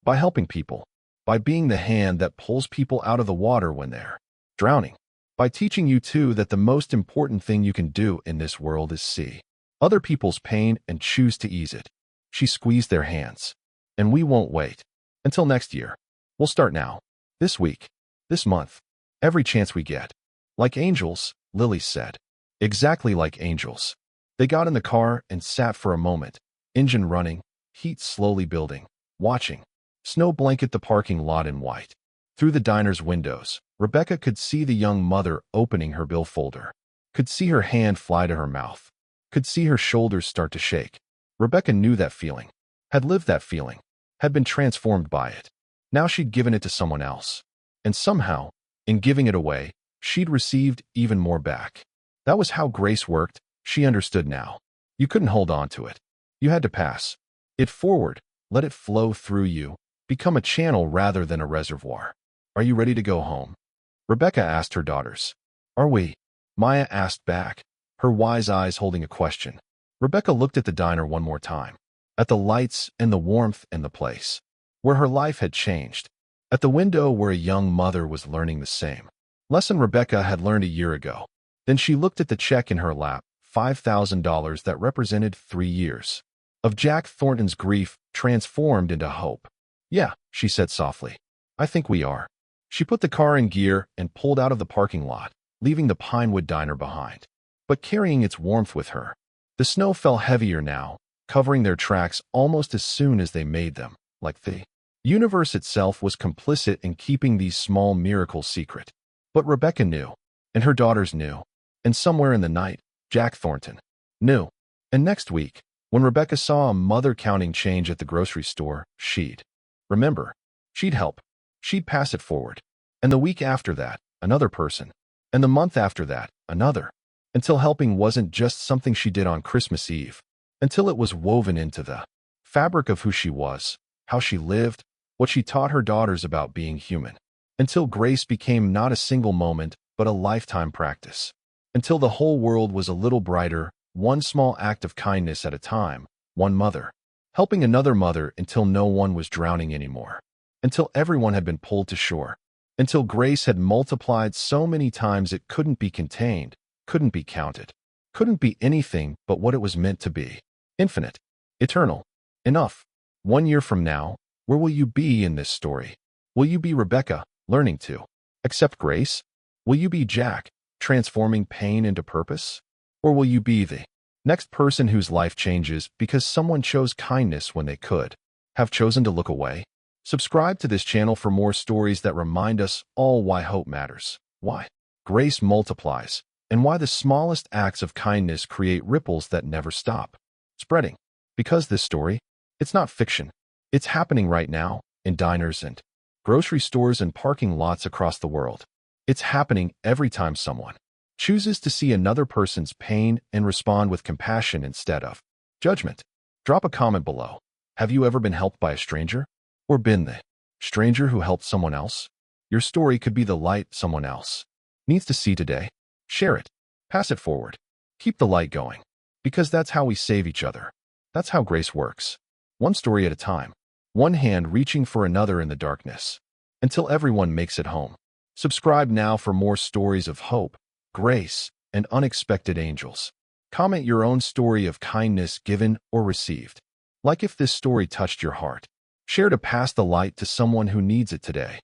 [SPEAKER 1] By helping people. By being the hand that pulls people out of the water when they're drowning. By teaching you too that the most important thing you can do in this world is see other people's pain and choose to ease it. She squeezed their hands. And we won't wait until next year. We'll start now. This week. This month. Every chance we get. Like angels, Lily said. Exactly like angels. They got in the car and sat for a moment, engine running, heat slowly building, watching snow blanket the parking lot in white. Through the diner's windows, Rebecca could see the young mother opening her bill folder, could see her hand fly to her mouth, could see her shoulders start to shake. Rebecca knew that feeling, had lived that feeling, had been transformed by it. Now she'd given it to someone else. And somehow, in giving it away, she'd received even more back. That was how grace worked. She understood now. You couldn't hold on to it. You had to pass it forward, let it flow through you, become a channel rather than a reservoir. Are you ready to go home? Rebecca asked her daughters. Are we? Maya asked back, her wise eyes holding a question. Rebecca looked at the diner one more time, at the lights and the warmth and the place, where her life had changed, at the window where a young mother was learning the same lesson Rebecca had learned a year ago. Then she looked at the check in her lap, $5,000 that represented 3 years of Jack Thornton's grief transformed into hope. Yeah, she said softly. I think we are. She put the car in gear and pulled out of the parking lot, leaving the Pinewood Diner behind, but carrying its warmth with her. The snow fell heavier now, covering their tracks almost as soon as they made them, like the universe itself was complicit in keeping these small miracles secret. But Rebecca knew, and her daughters knew, and somewhere in the night, Jack Thornton knew. And next week, when Rebecca saw a mother counting change at the grocery store, she'd remember. She'd help. She'd pass it forward. And the week after that, another person. And the month after that, another. Until helping wasn't just something she did on Christmas Eve. Until it was woven into the fabric of who she was, how she lived, what she taught her daughters about being human. Until grace became not a single moment, but a lifetime practice. Until the whole world was a little brighter, one small act of kindness at a time, one mother helping another mother until no one was drowning anymore. Until everyone had been pulled to shore. Until grace had multiplied so many times it couldn't be contained, couldn't be counted, couldn't be anything but what it was meant to be. Infinite. Eternal. Enough. 1 year from now, where will you be in this story? Will you be Rebecca, learning to accept grace? Will you be Jack, transforming pain into purpose? Or will you be the next person whose life changes because someone chose kindness when they could have chosen to look away? Subscribe to this channel for more stories that remind us all why hope matters, why grace multiplies, and why the smallest acts of kindness create ripples that never stop spreading. Because this story, it's not fiction. It's happening right now in diners and grocery stores and parking lots across the world. It's happening every time someone chooses to see another person's pain and respond with compassion instead of judgment. Drop a comment below. Have you ever been helped by a stranger? Or been the stranger who helped someone else? Your story could be the light someone else needs to see today. Share it. Pass it forward. Keep the light going. Because that's how we save each other. That's how grace works. One story at a time. One hand reaching for another in the darkness. Until everyone makes it home. Subscribe now for more stories of hope, grace, and unexpected angels. Comment your own story of kindness given or received. Like if this story touched your heart. Share to pass the light to someone who needs it today.